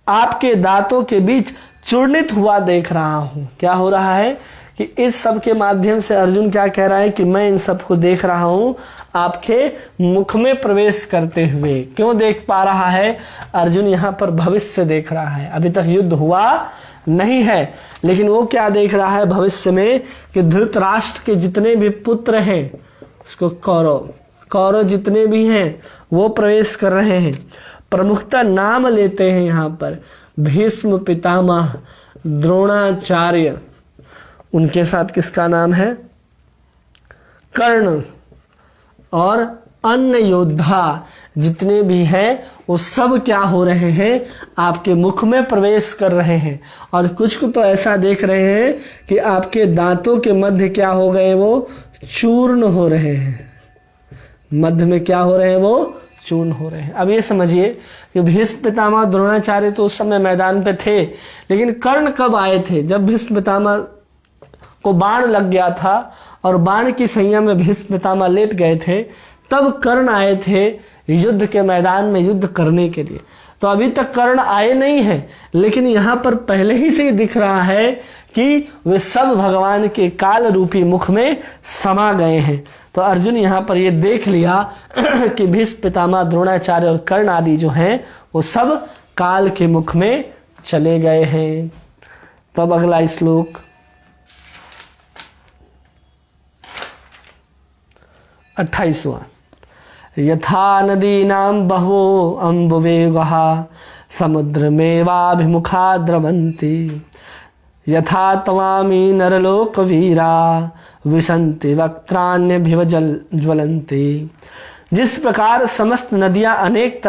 आपके दांतों के बीच चूर्णित हुआ देख रहा हूं। क्या हो रहा है कि इस सब के माध्यम से अर्जुन क्या कह रहा है कि मैं इन सब को देख रहा हूं आपके मुख में प्रवेश करते हुए। क्यों देख पा रहा है? अर्जुन यहाँ पर भविष्य देख रहा है। अभी तक युद्ध हुआ नहीं है, लेकिन वो क्या देख रहा है भविष्य में कि धृतराष्ट्र के जितने भी पुत्र हैं, उसको कौरव जितने भी हैं वो प्रवेश कर रहे हैं। प्रमुखता नाम लेते हैं यहाँ पर भीष्म पितामह, द्रोणाचार्य, उनके साथ किसका नाम है? कर्ण, और अन्य योद्धा जितने भी हैं वो सब क्या हो रहे हैं? आपके मुख में प्रवेश कर रहे हैं। और कुछ को तो ऐसा देख रहे हैं कि आपके दांतों के मध्य क्या हो गए? वो चूर्ण हो रहे हैं। मध्य में क्या हो रहे हैं? वो चूर्ण हो रहे हैं। अब ये समझिए कि भीष्म पितामह, द्रोणाचार्य तो उस समय मैदान पे थे, लेकिन कर्ण कब आए थे? जब भीष्म पितामह को बाण लग गया था और बाण की सैया में भीष्म पितामह लेट गए थे, तब कर्ण आए थे युद्ध के मैदान में युद्ध करने के लिए। तो अभी तक कर्ण आए नहीं हैं, लेकिन यहाँ पर पहले ही से दिख रहा है कि वे सब भगवान के काल रूपी मुख में समा गए हैं। तो अर्जुन यहाँ पर ये देख लिया कि भीष्म पितामह, द्रोणाचार्य और कर्ण आदि जो हैं वो सब काल के मुख में चले गए हैं। तो अब अगला श्लोक 28वां, यथा नदीनां बहवो अम्बुवेगः समुद्रमेवाभिमुखा द्रवन्ति यथा तवामी नरलोकवीरा विशन्ति वक्त्राण्यभिव ज्वलन्ति। जिस प्रकार समस्त नदियां अनेक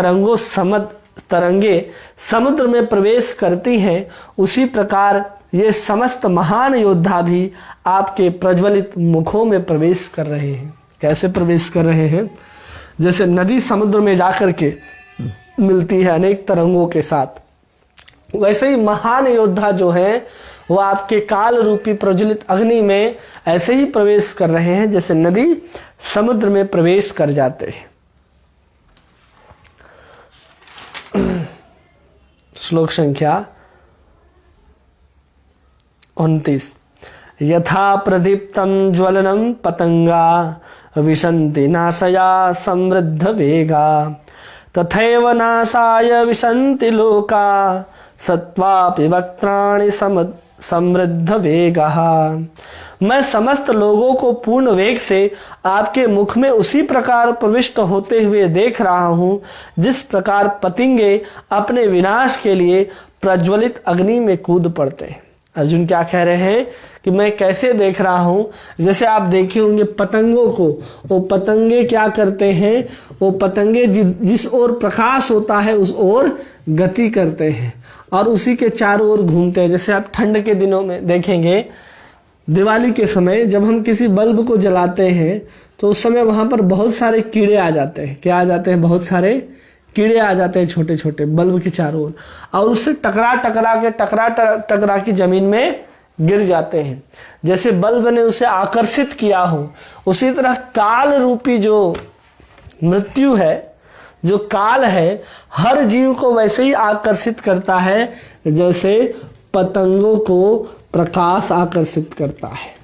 तरंगे समुद्र में प्रवेश करती हैं, उसी प्रकार ये समस्त महान योद्धा भी आपके प्रज्वलित मुखों में प्रवेश कर रहे हैं। कैसे प्रवेश कर रहे हैं? जैसे नदी समुद्र में जाकर के मिलती है अनेक तरंगों के साथ, वैसे ही महान योद्धा जो है वो आपके काल रूपी प्रज्वलित अग्नि में ऐसे ही प्रवेश कर रहे हैं जैसे नदी समुद्र में प्रवेश कर जाते हैं। श्लोक संख्या 29, यथा प्रदीप्तं ज्वलनं पतंगा विशन्ति नाशया समृद्ध वेगा तथैव नाशाय विशन्ति लोका सत्वापि वक्त्राणि समृद्ध वेगः। मैं समस्त लोगों को पूर्ण वेग से आपके मुख में उसी प्रकार प्रविष्ट होते हुए देख रहा हूं जिस प्रकार पतंगे अपने विनाश के लिए प्रज्वलित अग्नि में कूद पड़ते हैं। अर्जुन क्या कह रहे हैं कि मैं कैसे देख रहा हूं, जैसे आप देखे होंगे पतंगों को, वो पतंगे क्या करते हैं, वो पतंगे जिस ओर प्रकाश होता है उस ओर गति करते हैं और उसी के चारों ओर घूमते हैं। जैसे आप ठंड के दिनों में देखेंगे, दिवाली के समय जब हम किसी बल्ब को जलाते हैं तो उस समय वहां पर बहुत सारे कीड़े आ जाते हैं। क्या आ जाते हैं? बहुत सारे कीड़े आ जाते हैं छोटे छोटे बल्ब के चारों ओर, और उससे टकरा के जमीन में गिर जाते हैं। जैसे बल्ब ने उसे आकर्षित किया हो, उसी तरह काल रूपी जो मृत्यु है, जो काल है, हर जीव को वैसे ही आकर्षित करता है जैसे पतंगों को प्रकाश आकर्षित करता है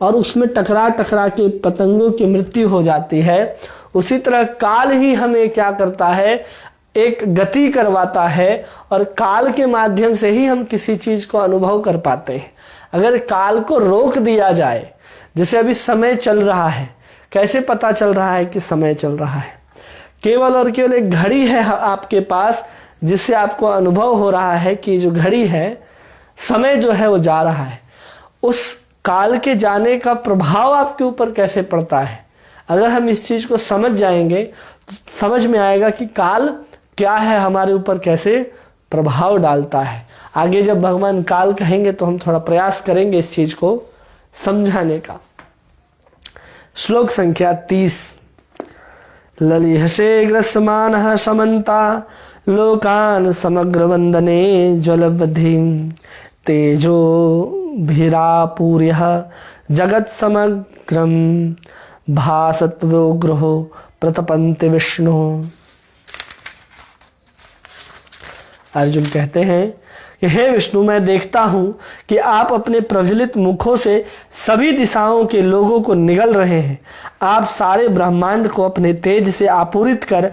और उसमें टकरा के पतंगों की मृत्यु हो जाती है। उसी तरह काल ही हमें क्या करता है, एक गति करवाता है और काल के माध्यम से ही हम किसी चीज को अनुभव कर पाते हैं। अगर काल को रोक दिया जाए, जैसे अभी समय चल रहा है, कैसे पता चल रहा है कि समय चल रहा है? केवल और केवल एक घड़ी है आपके पास जिससे आपको अनुभव हो रहा है कि जो घड़ी है, समय जो है वो जा रहा है। उस काल के जाने का प्रभाव आपके ऊपर कैसे पड़ता है? अगर हम इस चीज को समझ जाएंगे तो समझ में आएगा कि काल क्या है, हमारे ऊपर कैसे प्रभाव डालता है। आगे जब भगवान काल कहेंगे तो हम थोड़ा प्रयास करेंगे इस चीज को समझाने का। श्लोक संख्या 30। ललिहसे ग्रसमानः समन्ता लोकान समग्र वंदने ज्वलबधिं तेजो भिरापूर्यः जगत समग्रम भासत्वोग्रहो प्रतपन्ति विष्णु। अर्जुन कहते हैं कि हे विष्णु, मैं देखता हूं कि आप अपने प्रज्वलित मुखों से सभी दिशाओं के लोगों को निगल रहे हैं। आप सारे ब्रह्मांड को अपने तेज से आपूरित कर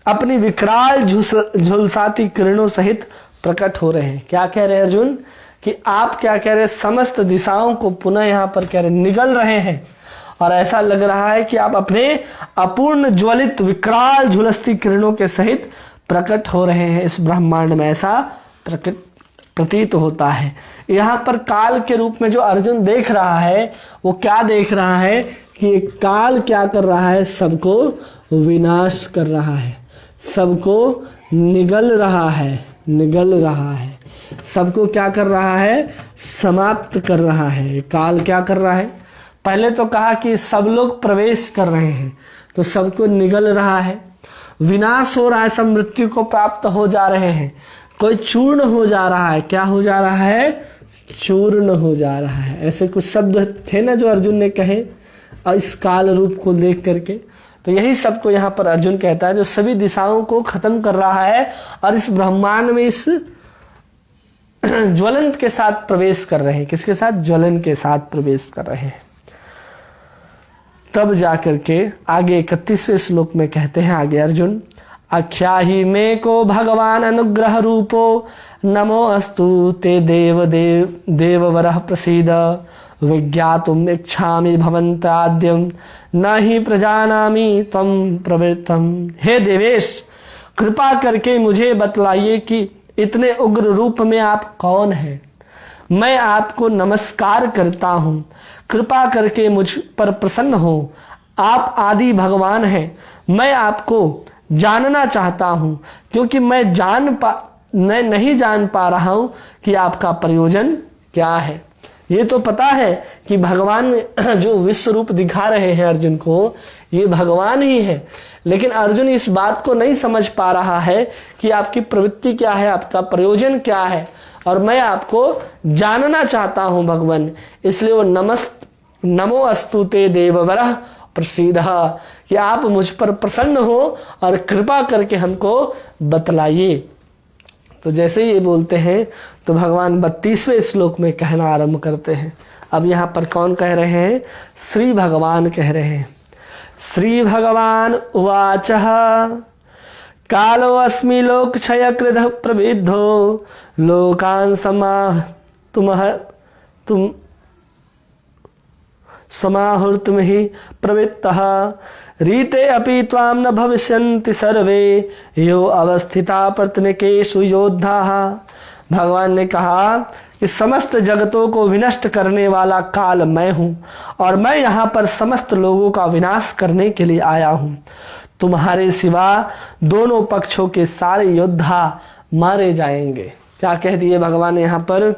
अपनी विकराल झुलसाती किरणों सहित प्रकट हो रहे हैं। क्या कह रहे हैं अर्जुन? कि आप क्या कह रहे हैं? समस्त दिशाओं को पुनः यहाँ पर कह रहे निगल रहे हैं और ऐसा लग रहा है कि आप अपने अपूर्ण ज्वलित विकराल झुलसती किरणों के सहित प्रकट हो रहे हैं इस ब्रह्मांड में, ऐसा प्रतीत होता है। यहाँ पर काल के रूप में जो अर्जुन देख रहा है वो क्या देख रहा है कि काल क्या कर रहा है? सबको विनाश कर रहा है, सबको निगल रहा है, सबको क्या कर रहा है? समाप्त कर रहा है। काल क्या कर रहा है? पहले तो कहा कि सब लोग प्रवेश कर रहे हैं, तो सबको निगल रहा है, विनाश हो रहा है, सब मृत्यु को प्राप्त हो जा रहे हैं, कोई चूर्ण हो जा रहा है। क्या हो जा रहा है? चूर्ण हो जा रहा है। ऐसे कुछ शब्द थे ना जो अर्जुन ने कहे इस काल रूप को देख करके, तो यही सबको यहाँ पर अर्जुन कहता है जो सभी दिशाओं को खत्म कर रहा है और इस ब्रह्मांड में इस ज्वलन के साथ प्रवेश कर रहे हैं। किसके साथ? ज्वलन के साथ प्रवेश कर रहे हैं। तब जाकर के आगे 31वें श्लोक में कहते हैं आगे अर्जुन, आख्या ही मे को भगवान अनुग्रह रूपो नमो अस्तु ते देववरः प्रसीद विज्ञातुम इच्छामि भवन्ताद्यं न ही प्रजानामि त्वं प्रवृत्तम। हे देवेश, कृपा करके मुझे बतलाइए कि इतने उग्र रूप में आप कौन हैं। मैं आपको नमस्कार करता हूं, कृपा करके मुझ पर प्रसन्न हो। आप आदि भगवान हैं, मैं आपको जानना चाहता हूं क्योंकि मैं नहीं जान पा रहा हूं कि आपका प्रयोजन क्या है। ये तो पता है कि भगवान जो विश्व रूप दिखा रहे हैं अर्जुन को, ये भगवान ही है, लेकिन अर्जुन इस बात को नहीं समझ पा रहा है कि आपकी प्रवृत्ति क्या है, आपका प्रयोजन क्या है, और मैं आपको जानना चाहता हूं भगवान। इसलिए वो नमो अस्तु ते देववरः प्रसीद, कि आप मुझ पर प्रसन्न हो और कृपा करके हमको बतलाइए। तो जैसे ये बोलते हैं तो भगवान 32वें श्लोक में कहना आरंभ करते हैं। अब यहाँ पर कौन कह रहे हैं? श्री भगवान कह रहे हैं। श्री भगवान उवाच कालो अस्मि लोक क्षय कृध प्रविद्धो लोकान समाहुर्तुम ही प्रवृत्तः रीते अपि त्वां न भविष्यन्ति सर्वे यो अवस्थिता प्रत्यनेकेषु योद्धाः भगवान ने कहा कि समस्त जगतों को विनष्ट करने वाला काल मैं हूं और मैं यहां पर समस्त लोगों का विनाश करने के लिए आया हूं। तुम्हारे सिवा दोनों पक्षों के सारे योद्धा मारे जाएंगे। क्या कह दिए भगवान यहां पर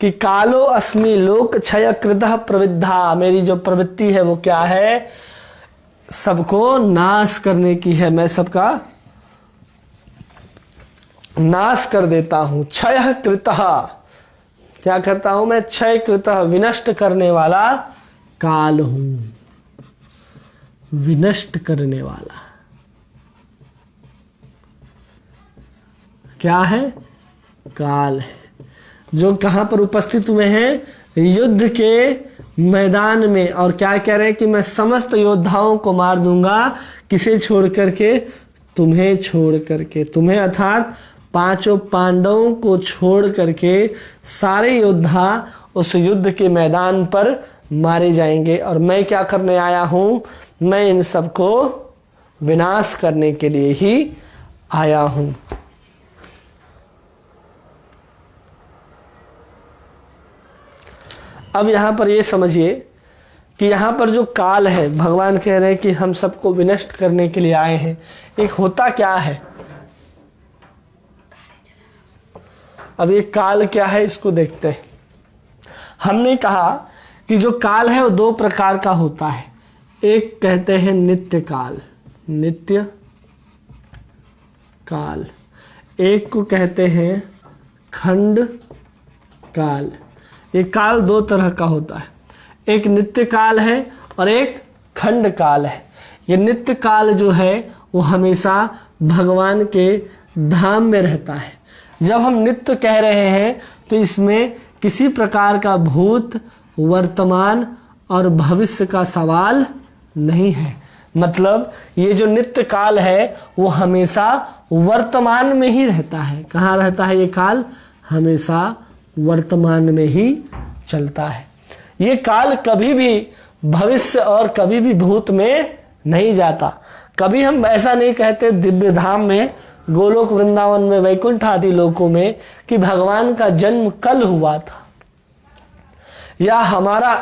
कि कालो अस्मि लोक क्षय कृतः प्रविद्धा। मेरी जो प्रवृत्ति है वो क्या है, सबको नाश करने की है। मैं सबका नाश कर देता हूं। क्षय कृतः, क्या करता हूं मैं, क्षय कृतः, विनष्ट करने वाला काल हूं। विनष्ट करने वाला क्या है, काल है, जो कहां पर उपस्थित हुए हैं, युद्ध के मैदान में। और क्या कह रहे हैं कि मैं समस्त योद्धाओं को मार दूंगा। किसे छोड़ करके, तुम्हें छोड़ करके। तुम्हें अर्थात पांचों पांडवों को छोड़ करके सारे योद्धा उस युद्ध के मैदान पर मारे जाएंगे। और मैं क्या करने आया हूं, मैं इन सबको विनाश करने के लिए ही आया हूं। अब यहां पर ये समझिए कि यहां पर जो काल है, भगवान कह रहे हैं कि हम सबको विनष्ट करने के लिए आए हैं। एक होता क्या है, अब ये काल क्या है इसको देखते हैं। हमने कहा कि जो काल है वो दो प्रकार का होता है। एक कहते हैं नित्य काल, नित्य काल। एक को कहते हैं खंड काल। ये काल दो तरह का होता है, एक नित्य काल है और एक खंड काल है। ये नित्य काल जो है वो हमेशा भगवान के धाम में रहता है। जब हम नित्य कह रहे हैं तो इसमें किसी प्रकार का भूत, वर्तमान और भविष्य का सवाल नहीं है। मतलब ये जो नित्य काल है वो हमेशा वर्तमान में ही रहता है। कहाँ रहता है ये काल, हमेशा वर्तमान में ही चलता है। ये काल कभी भी भविष्य और कभी भी भूत में नहीं जाता। कभी हम ऐसा नहीं कहते दिव्य धाम में, गोलोक वृंदावन में, वैकुंठ आदि लोकों में कि भगवान का जन्म कल हुआ था या हमारा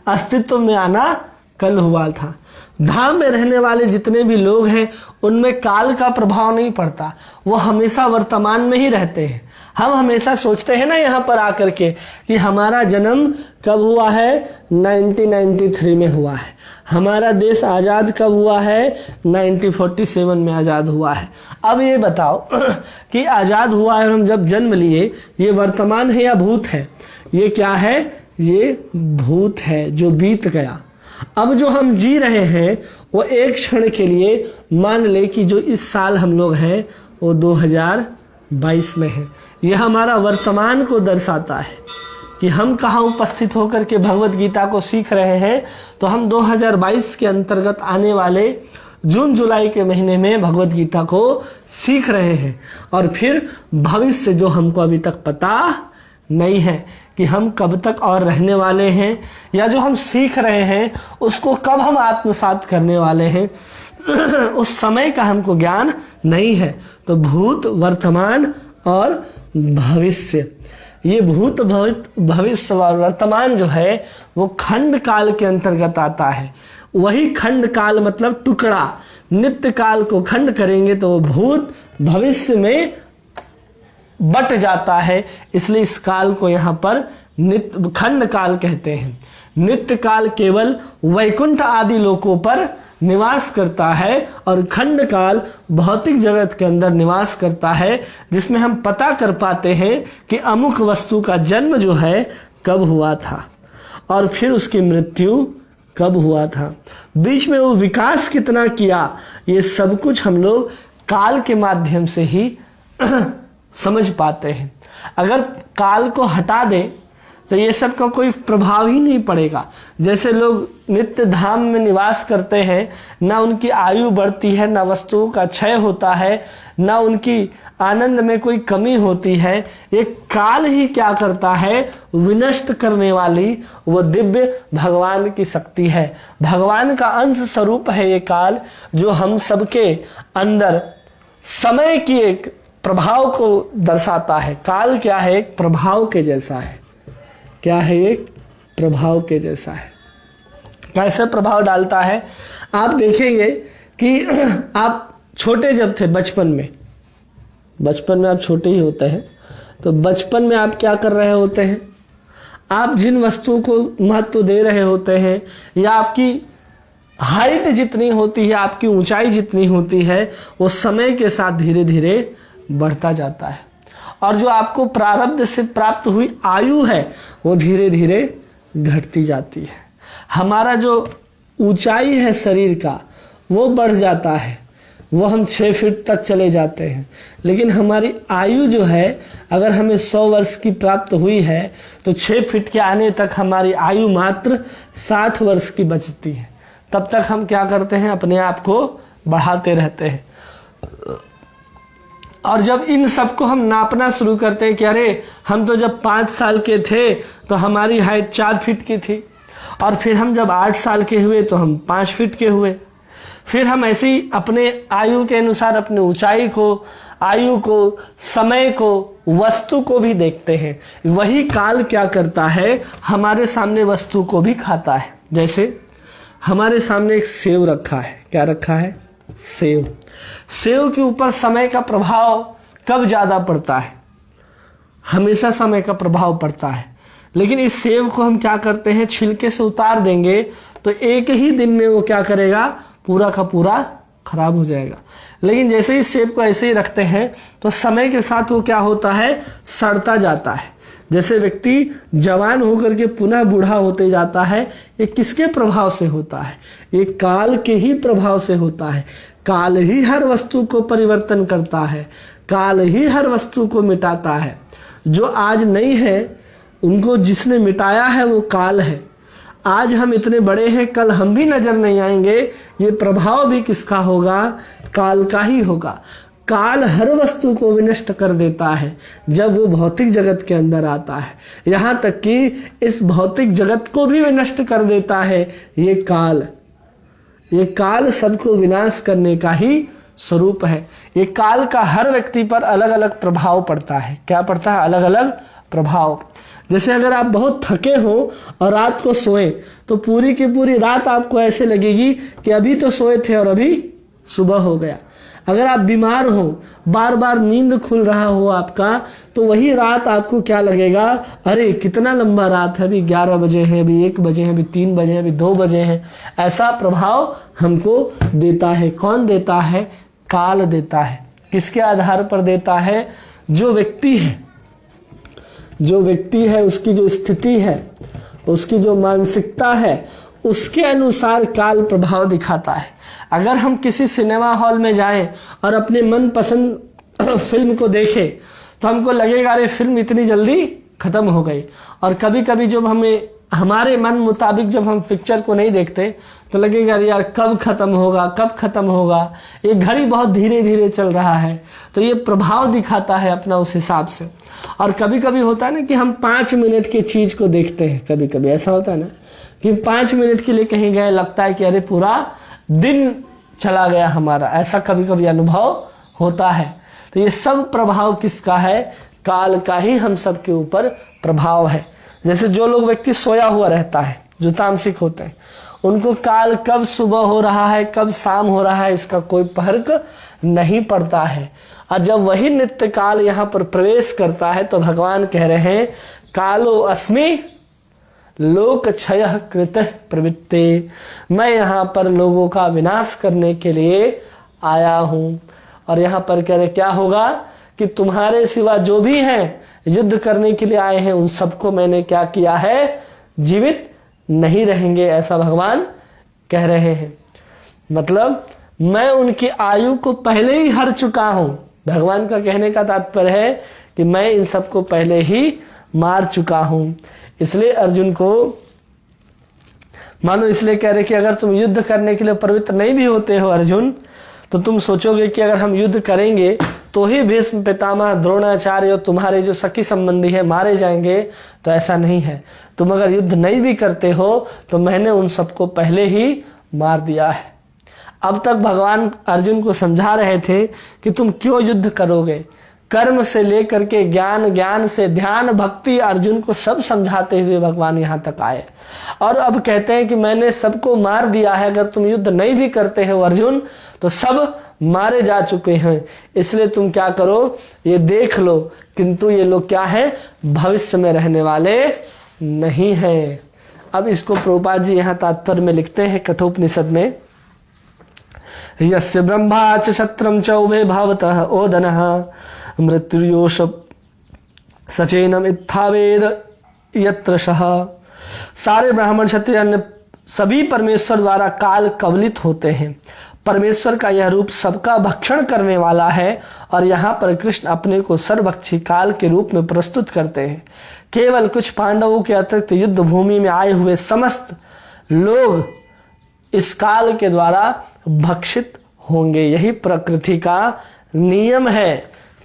अस्तित्व में आना कल हुआ था। धाम में रहने वाले जितने भी लोग हैं उनमें काल का प्रभाव नहीं पड़ता, वो हमेशा वर्तमान में ही रहते हैं। हम हमेशा सोचते हैं ना यहाँ पर आकर के कि हमारा जन्म कब हुआ है, 1993 में हुआ है। हमारा देश आज़ाद कब हुआ है, 1947 में आज़ाद हुआ है। अब ये बताओ कि आज़ाद हुआ है और हम जब जन्म लिए, ये वर्तमान है या भूत है? ये क्या है, ये भूत है जो बीत गया। अब जो हम जी रहे हैं वो एक क्षण के लिए मान ले कि जो इस साल हम लोग हैं वो 2022 में है। यह हमारा वर्तमान को दर्शाता है कि हम कहाँ उपस्थित होकर के भगवत गीता को सीख रहे हैं। तो हम 2022 के अंतर्गत आने वाले जून जुलाई के महीने में भगवत गीता को सीख रहे हैं। और फिर भविष्य जो हमको अभी तक पता नहीं है कि हम कब तक और रहने वाले हैं, या जो हम सीख रहे हैं उसको कब हम आत्मसात करने वाले हैं, उस समय का हमको ज्ञान नहीं है। तो भूत, वर्तमान और भविष्य, ये भूत, भविष्य और वर्तमान जो है वो खंड काल के अंतर्गत आता है। वही खंड काल मतलब टुकड़ा। नित्य काल को खंड करेंगे तो वो भूत भविष्य में बट जाता है, इसलिए इस काल को यहाँ पर नित्य खंड काल कहते हैं। नित्य काल केवल वैकुंठ आदि लोकों पर निवास करता है और खंड काल भौतिक जगत के अंदर निवास करता है, जिसमें हम पता कर पाते हैं कि अमुक वस्तु का जन्म जो है कब हुआ था और फिर उसकी मृत्यु कब हुआ था, बीच में वो विकास कितना किया। ये सब कुछ हम लोग काल के माध्यम से ही समझ पाते हैं। अगर काल को हटा दे तो ये सब का कोई प्रभाव ही नहीं पड़ेगा। जैसे लोग नित्य धाम में निवास करते हैं, ना उनकी आयु बढ़ती है, ना वस्तुओं का क्षय होता है, ना उनकी आनंद में कोई कमी होती है। ये काल ही क्या करता है, विनष्ट करने वाली वो दिव्य भगवान की शक्ति है। भगवान का अंश स्वरूप है ये काल, जो हम सबके अंदर समय की एक प्रभाव को दर्शाता है। काल क्या है? एक प्रभाव के जैसा है। क्या है? एक प्रभाव के जैसा है। कैसे प्रभाव डालता है? आप देखेंगे कि आप छोटे जब थे, बचपन में आप छोटे ही होते हैं, तो बचपन में आप क्या कर रहे होते हैं? आप जिन वस्तुओं को महत्व दे रहे होते हैं, या आपकी हाइट जितनी होती है, आपकी ऊंचाई जितनी होती है, वो समय के साथ धीरे धीरे बढ़ता जाता है। और जो आपको प्रारब्ध से प्राप्त हुई आयु है, वो धीरे धीरे घटती जाती है। हमारा जो ऊंचाई है शरीर का, वो बढ़ जाता है, वो हम 6 फीट तक चले जाते हैं। लेकिन हमारी आयु जो है, अगर हमें 100 वर्ष की प्राप्त हुई है, तो 6 फीट के आने तक हमारी आयु मात्र 60 वर्ष की बचती है। तब तक हम क्या करते हैं? अपने आप को बढ़ाते रहते हैं। और जब इन सबको हम नापना शुरू करते हैं कि अरे हम तो जब 5 साल के थे तो हमारी हाइट 4 फीट की थी, और फिर हम जब 8 साल के हुए तो हम 5 फीट के हुए। फिर हम ऐसे ही अपने आयु के अनुसार अपने ऊंचाई को, आयु को, समय को, वस्तु को भी देखते हैं। वही काल क्या करता है? हमारे सामने वस्तु को भी खाता है। जैसे हमारे सामने एक सेव रखा है। क्या रखा है? सेव। सेव के ऊपर समय का प्रभाव कब ज्यादा पड़ता है? हमेशा समय का प्रभाव पड़ता है। लेकिन इस सेव को हम क्या करते हैं? छिलके से उतार देंगे तो एक ही दिन में वो क्या करेगा? पूरा का पूरा खराब हो जाएगा। लेकिन जैसे ही सेब को ऐसे ही रखते हैं तो समय के साथ वो क्या होता है? सड़ता जाता है। जैसे व्यक्ति जवान होकर के पुनः बूढ़ा होते जाता है, ये किसके प्रभाव से होता है? ये काल के ही प्रभाव से होता है। काल ही हर वस्तु को परिवर्तन करता है, काल ही हर वस्तु को मिटाता है। जो आज नहीं है, उनको जिसने मिटाया है वो काल है। आज हम इतने बड़े हैं, कल हम भी नजर नहीं आएंगे। ये प्रभाव भी किसका होगा? काल का ही होगा। काल हर वस्तु को विनष्ट कर देता है जब वो भौतिक जगत के अंदर आता है। यहाँ तक कि इस भौतिक जगत को भी विनष्ट कर देता है ये काल। ये काल सबको विनाश करने का ही स्वरूप है। ये काल का हर व्यक्ति पर अलग अलग प्रभाव पड़ता है। क्या पड़ता है? अलग अलग प्रभाव। जैसे अगर आप बहुत थके हो और रात को सोए तो पूरी की पूरी रात आपको ऐसे लगेगी कि अभी तो सोए थे और अभी सुबह हो गया। अगर आप बीमार हो, बार बार नींद खुल रहा हो आपका, तो वही रात आपको क्या लगेगा? अरे कितना लंबा रात है, अभी 11 बजे है, अभी 1 बजे है, अभी 3 बजे है, अभी 2 बजे है। ऐसा प्रभाव हमको देता है। कौन देता है? काल देता है। किसके आधार पर देता है? जो व्यक्ति है उसकी जो स्थिति है, उसकी जो मानसिकता है, उसके अनुसार काल प्रभाव दिखाता है। अगर हम किसी सिनेमा हॉल में जाएं और अपने मनपसंद फिल्म को देखें तो हमको लगेगा अरे फिल्म इतनी जल्दी खत्म हो गई। और कभी कभी जब हमें हमारे मन मुताबिक जब हम पिक्चर को नहीं देखते तो लगेगा यार कब खत्म होगा। ये घड़ी बहुत धीरे धीरे चल रहा है। तो ये प्रभाव दिखाता है अपना उस हिसाब से। और कभी कभी होता है ना कि हम 5 मिनट की चीज को देखते हैं। कभी कभी ऐसा होता है ना कि 5 मिनट के लिए कहीं गए, लगता है कि अरे पूरा दिन चला गया हमारा। ऐसा कभी कभी अनुभव होता है। तो ये सब प्रभाव किसका है? काल का ही हम सब के ऊपर प्रभाव है। जैसे जो लोग व्यक्ति सोया हुआ रहता है, जो तामसिक होते हैं, उनको काल कब सुबह हो रहा है, कब शाम हो रहा है, इसका कोई फर्क नहीं पड़ता है। और जब वही नित्य काल यहाँ पर प्रवेश करता है तो भगवान कह रहे हैं कालो अस्मि लोक क्षय कृत प्रवृत्ते। मैं यहाँ पर लोगों का विनाश करने के लिए आया हूँ। और यहाँ पर कह रहे क्या होगा कि तुम्हारे सिवा जो भी हैं युद्ध करने के लिए आए हैं, उन सबको मैंने क्या किया है? जीवित नहीं रहेंगे, ऐसा भगवान कह रहे हैं। मतलब मैं उनकी आयु को पहले ही हर चुका हूं। भगवान का कहने का तात्पर्य है कि मैं इन सबको पहले ही मार चुका हूं। इसलिए अर्जुन को मानो इसलिए कह रहे कि अगर तुम युद्ध करने के लिए प्रवृत्त नहीं भी होते हो अर्जुन, तो तुम सोचोगे कि अगर हम युद्ध करेंगे तो ही भीष्म पितामह द्रोणाचार्य और तुम्हारे जो सखी संबंधी है मारे जाएंगे। तो ऐसा नहीं है। तुम अगर युद्ध नहीं भी करते हो तो मैंने उन सबको पहले ही मार दिया है। अब तक भगवान अर्जुन को समझा रहे थे कि तुम क्यों युद्ध करोगे, कर्म से लेकर के ज्ञान, ज्ञान से ध्यान, भक्ति, अर्जुन को सब समझाते हुए भगवान यहाँ तक आए। और अब कहते हैं कि मैंने सबको मार दिया है, अगर तुम युद्ध नहीं भी करते हो अर्जुन तो सब मारे जा चुके हैं, इसलिए तुम क्या करो ये देख लो, किंतु ये लोग क्या है, भविष्य में रहने वाले नहीं हैं। अब इसको प्रभुपाद जी यहाँ तात्पर्य में लिखते हैं कठोपनिषद में, यस्य ब्रह्मा च क्षत्रम च उभे भावतः ओदनः मृत्युयोष सचेनम इत्थावेद यत्र सः। सारे ब्राह्मण क्षत्रिय अन्य सभी परमेश्वर द्वारा काल कवलित होते हैं। परमेश्वर का यह रूप सबका भक्षण करने वाला है और यहाँ पर कृष्ण अपने को सर्वभक्षी काल के रूप में प्रस्तुत करते हैं। केवल कुछ पांडवों के अतिरिक्त युद्ध भूमि में आए हुए समस्त लोग इस काल के द्वारा भक्षित होंगे। यही प्रकृति का नियम है।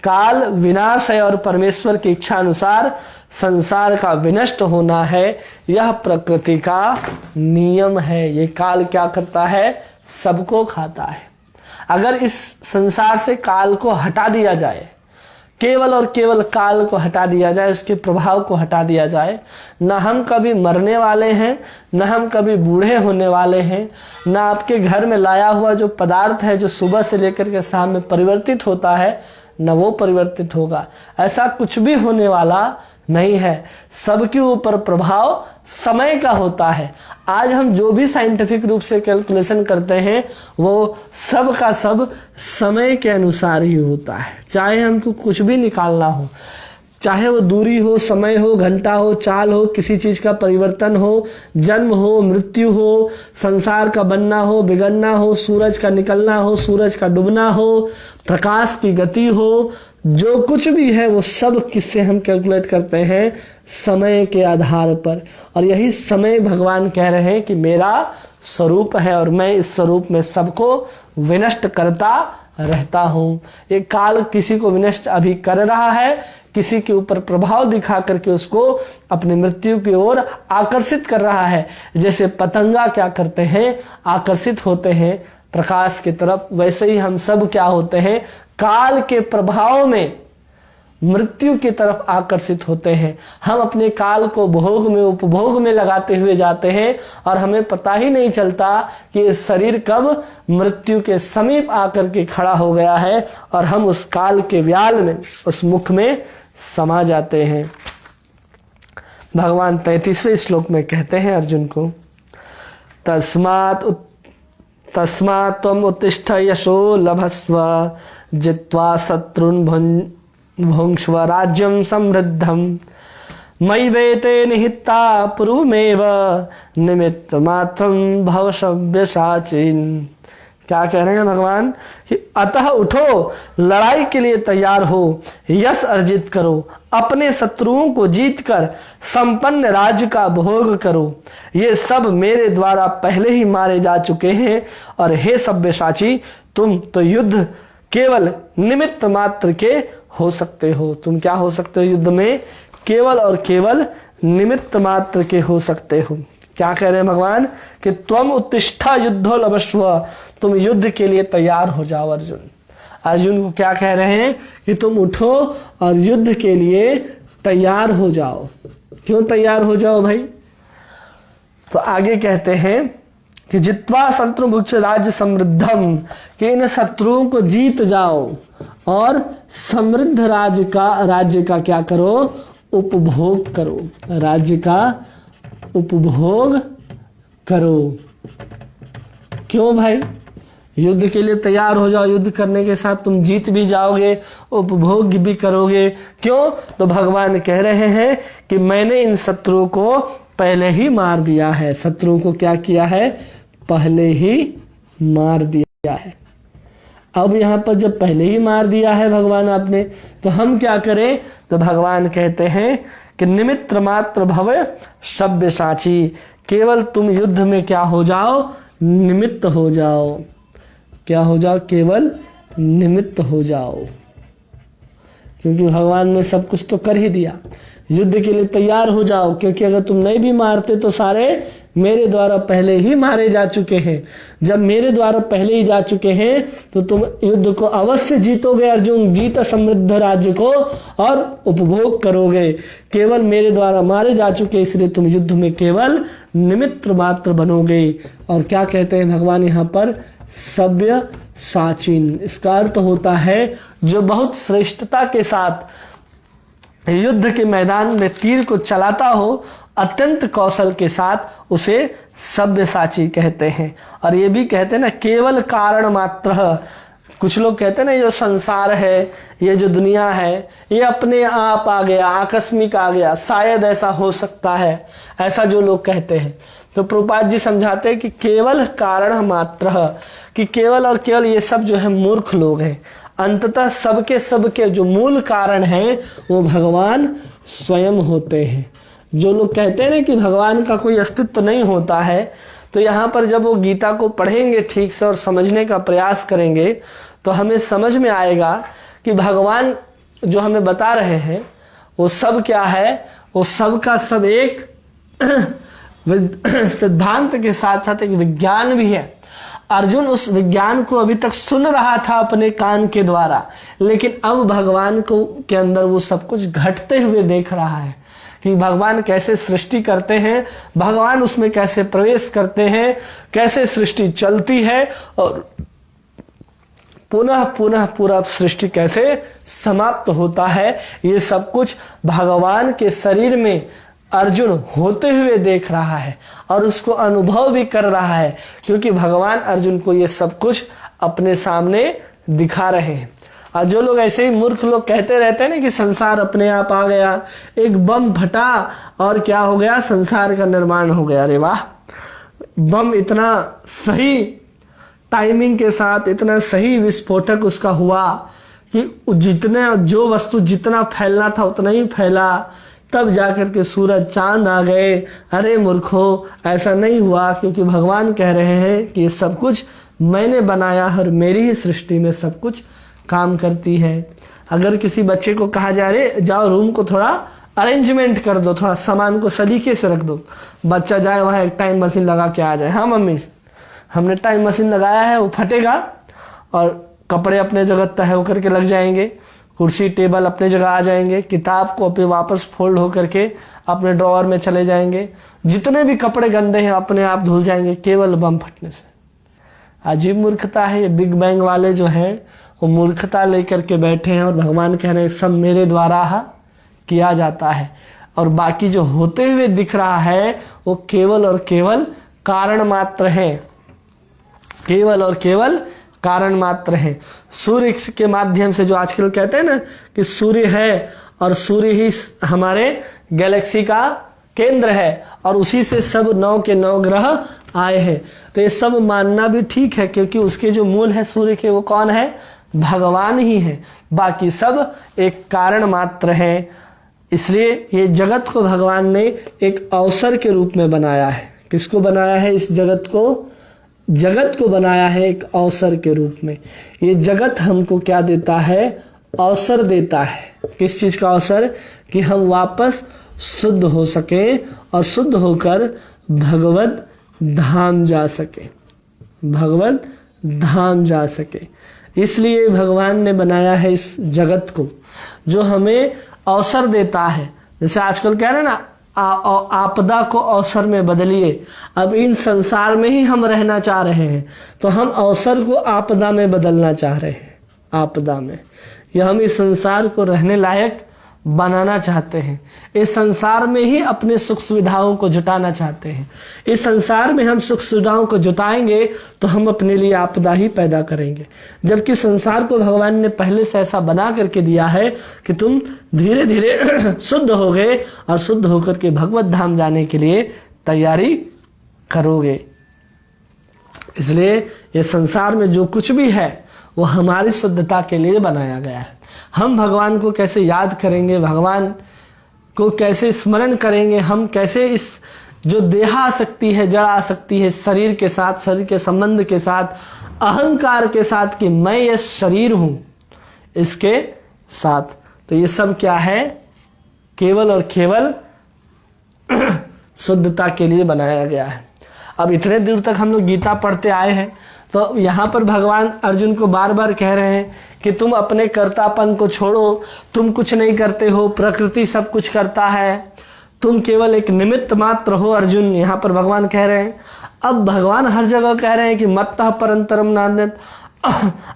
काल विनाश है और परमेश्वर की इच्छा अनुसार संसार का विनष्ट होना है, यह प्रकृति का नियम है। ये काल क्या करता है, सबको खाता है। अगर इस संसार से काल को हटा दिया जाए, केवल और केवल काल को हटा दिया जाए, उसके प्रभाव को हटा दिया जाए, न हम कभी मरने वाले हैं, न हम कभी बूढ़े होने वाले हैं, न आपके घर में लाया हुआ जो पदार्थ है जो सुबह से लेकर के शाम में परिवर्तित होता है, न वो परिवर्तित होगा। ऐसा कुछ भी होने वाला नहीं है। सबके ऊपर प्रभाव समय का होता है। आज हम जो भी साइंटिफिक रूप से कैलकुलेशन करते हैं वो सब का सब समय के अनुसार ही होता है। चाहे हमको कुछ भी निकालना हो, चाहे वो दूरी हो, समय हो, घंटा हो, चाल हो, किसी चीज का परिवर्तन हो, जन्म हो, मृत्यु हो, संसार का बनना हो, बिगड़ना हो, सूरज का निकलना हो, सूरज का डूबना हो, प्रकाश की गति हो, जो कुछ भी है वो सब किससे हम कैलकुलेट करते हैं, समय के आधार पर। और यही समय भगवान कह रहे हैं कि मेरा स्वरूप है और मैं इस स्वरूप में सबको विनष्ट करता रहता हूँ। ये काल किसी को विनष्ट अभी कर रहा है, किसी के ऊपर प्रभाव दिखा करके उसको अपनी मृत्यु की ओर आकर्षित कर रहा है। जैसे पतंगा क्या करते हैं, आकर्षित होते हैं प्रकाश की तरफ, वैसे ही हम सब क्या होते हैं, काल के प्रभाव में मृत्यु की तरफ आकर्षित होते हैं। हम अपने काल को भोग में, उपभोग में लगाते हुए जाते हैं और हमें पता ही नहीं चलता कि ये शरीर कब मृत्यु के समीप आकर के खड़ा हो गया है और हम उस काल के व्याल में, उस मुख में समा जाते हैं। भगवान 33वें श्लोक में कहते हैं अर्जुन को, तस्मात् त्वम् उत्तिष्ठ यशो लभस्व जित्वा शत्रुन् भुङ्क्ष्व राज्यं समृद्धं मयि वेते निहिता पूर्वमेव निमित्तमात्रं भव सव्यसाचिन्। क्या कह रहे हैं भगवान कि अतः उठो, लड़ाई के लिए तैयार हो, यश अर्जित करो, अपने शत्रुओं को जीतकर संपन्न राज्य का भोग करो। ये सब मेरे द्वारा पहले ही मारे जा चुके हैं और हे सव्यसाची, तुम तो युद्ध केवल निमित्त मात्र के हो सकते हो। तुम क्या हो सकते हो युद्ध में, केवल और केवल निमित्त मात्र के हो सकते हो। क्या कह रहे हैं भगवान कि त्वम उत्तिष्ठा युद्धो लभस्व, तुम युद्ध के लिए तैयार हो जाओ। अर्जुन को क्या कह रहे हैं कि तुम उठो और युद्ध के लिए तैयार हो जाओ। क्यों तैयार हो जाओ भाई? तो आगे कहते हैं कि जित्वा शत्रु भुक्ष राज्य समृद्धम, कि इन शत्रुओं को जीत जाओ और समृद्ध राज्य का क्या करो, उपभोग करो, राज्य का उपभोग करो। क्यों भाई? युद्ध के लिए तैयार हो जाओ, युद्ध करने के साथ तुम जीत भी जाओगे, उपभोग भी करोगे। क्यों? तो भगवान कह रहे हैं कि मैंने इन शत्रुओं को पहले ही मार दिया है। शत्रुओं को क्या किया है? पहले ही मार दिया है। अब यहाँ पर जब पहले ही मार दिया है भगवान आपने, तो हम क्या करें? तो भगवान कहते हैं कि निमित्त मात्र भव सव्यसाची, केवल तुम युद्ध में क्या हो जाओ? निमित्त हो जाओ। क्या हो जाओ? केवल निमित्त हो जाओ। क्योंकि भगवान ने सब कुछ तो कर ही दिया। युद्ध के लिए तैयार हो जाओ, क्योंकि अगर तुम नहीं भी मारते तो सारे मेरे द्वारा पहले ही मारे जा चुके हैं। जब मेरे द्वारा पहले ही जा चुके हैं तो तुम युद्ध को अवश्य जीतोगे अर्जुन, जीत समृद्ध राज्य को और उपभोग करोगे। केवल मेरे द्वारा मारे जा चुके, इसलिए तुम युद्ध में केवल निमित्त मात्र बनोगे। और क्या कहते हैं भगवान यहाँ पर? सव्य साचिन। इसका अर्थ होता है जो बहुत श्रेष्ठता के साथ युद्ध के मैदान में तीर को चलाता हो, अत्यंत कौशल के साथ, उसे सव्यसाची कहते हैं। और ये भी कहते हैं ना केवल कारण मात्र। कुछ लोग कहते हैं ना ये संसार है, ये जो दुनिया है, ये अपने आप आ गया, आकस्मिक आ गया, शायद ऐसा हो सकता है, ऐसा जो लोग कहते हैं। तो प्रभुपाद जी समझाते हैं कि केवल कारण मात्र, कि केवल और केवल ये सब जो है मूर्ख लोग हैं। अंततः सबके जो मूल कारण हैं वो भगवान स्वयं होते हैं। जो लोग कहते हैं ना कि भगवान का कोई अस्तित्व नहीं होता है, तो यहाँ पर जब वो गीता को पढ़ेंगे ठीक से और समझने का प्रयास करेंगे तो हमें समझ में आएगा कि भगवान जो हमें बता रहे हैं वो सब क्या है? वो सब का सब एक सिद्धांत के साथ साथ एक विज्ञान भी है। अर्जुन उस विज्ञान को अभी तक सुन रहा था अपने कान के द्वारा, लेकिन अब भगवान को के अंदर वो सब कुछ घटते हुए देख रहा है कि भगवान कैसे सृष्टि करते हैं, भगवान उसमें कैसे प्रवेश करते हैं, कैसे सृष्टि चलती है और पुनः पुनः पूरा सृष्टि कैसे समाप्त होता है। ये सब कुछ भगवान के शरीर में अर्जुन होते हुए देख रहा है और उसको अनुभव भी कर रहा है, क्योंकि भगवान अर्जुन को ये सब कुछ अपने सामने दिखा रहे हैं। और जो लोग ऐसे ही मूर्ख लोग कहते रहते हैं ना कि संसार अपने आप आ गया, एक बम फटा और क्या हो गया? संसार का निर्माण हो गया। अरे वाह, बम इतना सही टाइमिंग के साथ, इतना सही विस्फोटक उसका हुआ कि जितने जो वस्तु जितना फैलना था उतना ही फैला, तब जाकर के सूरज चांद आ गए। अरे मूर्खो, ऐसा नहीं हुआ, क्योंकि भगवान कह रहे हैं कि ये सब कुछ मैंने बनाया है और मेरी ही सृष्टि में सब कुछ काम करती है। अगर किसी बच्चे को कहा जा रहे जाओ रूम को थोड़ा अरेंजमेंट कर दो, थोड़ा सामान को सलीके से रख दो, बच्चा जाए वहां एक टाइम मशीन लगा के आ जाए, हाँ मम्मी हमने टाइम मशीन लगाया है, वो फटेगा और कपड़े अपने जगह तय होकर के लग जाएंगे, कुर्सी टेबल अपने जगह आ जाएंगे, किताब कॉपी वापस फोल्ड होकर के अपने ड्रॉअर में चले जाएंगे, जितने भी कपड़े गंदे हैं अपने आप धुल जाएंगे केवल बम फटने से। अजीब मूर्खता है। ये बिग बैंग वाले जो हैं वो मूर्खता लेकर के बैठे हैं और भगवान कह रहे हैं सब मेरे द्वारा किया जाता है, और बाकी जो होते हुए दिख रहा है वो केवल और केवल कारण मात्र है, केवल और केवल कारण मात्र है। सूर्य के माध्यम से जो आजकल कहते हैं ना कि सूर्य है और सूर्य ही हमारे गैलेक्सी का केंद्र है और उसी से सब 9 के 9 ग्रह आए हैं, तो ये सब मानना भी ठीक है, क्योंकि उसके जो मूल है सूर्य के वो कौन है? भगवान ही है। बाकी सब एक कारण मात्र है। इसलिए ये जगत को भगवान ने एक अवसर के रूप में बनाया है। किसको बनाया है? इस जगत को बनाया है एक अवसर के रूप में। ये जगत हमको क्या देता है? अवसर देता है। किस चीज का अवसर? कि हम वापस शुद्ध हो सके और शुद्ध होकर भगवत धाम जा सके, भगवत धाम जा सके। इसलिए भगवान ने बनाया है इस जगत को, जो हमें अवसर देता है। जैसे आजकल कह रहे हैं ना, आपदा को अवसर में बदलिए। अब इन संसार में ही हम रहना चाह रहे हैं, तो हम अवसर को आपदा में बदलना चाह रहे हैं। आपदा में या हम इस संसार को रहने लायक बनाना चाहते हैं, इस संसार में ही अपने सुख सुविधाओं को जुटाना चाहते हैं। इस संसार में हम सुख सुविधाओं को जुटाएंगे तो हम अपने लिए आपदा ही पैदा करेंगे, जबकि संसार को भगवान ने पहले से ऐसा बना करके दिया है कि तुम धीरे धीरे शुद्ध हो गए और शुद्ध होकर के भगवत धाम जाने के लिए तैयारी करोगे। इसलिए ये संसार में जो कुछ भी है वो हमारी शुद्धता के लिए बनाया गया है। हम भगवान को कैसे याद करेंगे, भगवान को कैसे स्मरण करेंगे, हम कैसे इस जो देहासक्ति है, जड़ आसक्ति है, शरीर के साथ, शरीर के संबंध के साथ, अहंकार के साथ कि मैं ये शरीर हूं, इसके साथ, तो ये सब क्या है? केवल और केवल शुद्धता के लिए बनाया गया है। अब इतने दूर तक हम लोग गीता पढ़ते आए हैं, तो यहाँ पर भगवान अर्जुन को बार बार कह रहे हैं कि तुम अपने कर्तापन को छोड़ो, तुम कुछ नहीं करते हो, प्रकृति सब कुछ करता है, तुम केवल एक निमित्त मात्र हो अर्जुन, यहाँ पर भगवान कह रहे हैं। अब भगवान हर जगह कह रहे हैं कि मत्तः परंतरम नान्यत्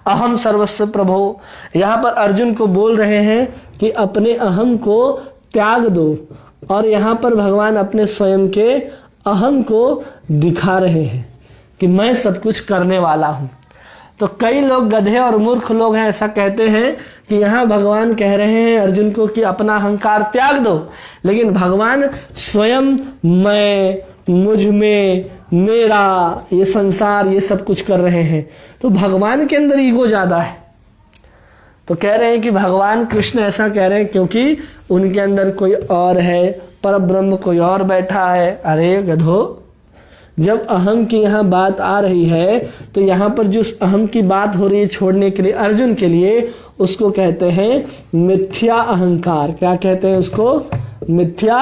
अहम सर्वस्व प्रभो। यहाँ पर अर्जुन को बोल रहे हैं कि अपने अहम को त्याग दो, और यहाँ पर भगवान अपने स्वयं के अहम को दिखा रहे हैं कि मैं सब कुछ करने वाला हूं। तो कई लोग गधे और मूर्ख लोग हैं ऐसा कहते हैं कि यहाँ भगवान कह रहे हैं अर्जुन को कि अपना अहंकार त्याग दो, लेकिन भगवान स्वयं मैं, मुझ में, मेरा, ये संसार, ये सब कुछ कर रहे हैं। तो भगवान के अंदर ईगो ज्यादा है। तो कह रहे हैं कि भगवान कृष्ण ऐसा कह रहे हैं क्योंकि उनके अंदर कोई और है, पर ब्रह्म कोई और बैठा है। अरे गधो, जब अहम की यहाँ बात आ रही है तो यहाँ पर जो अहम की बात हो रही है छोड़ने के लिए अर्जुन के लिए, उसको कहते हैं मिथ्या अहंकार। क्या कहते हैं उसको? मिथ्या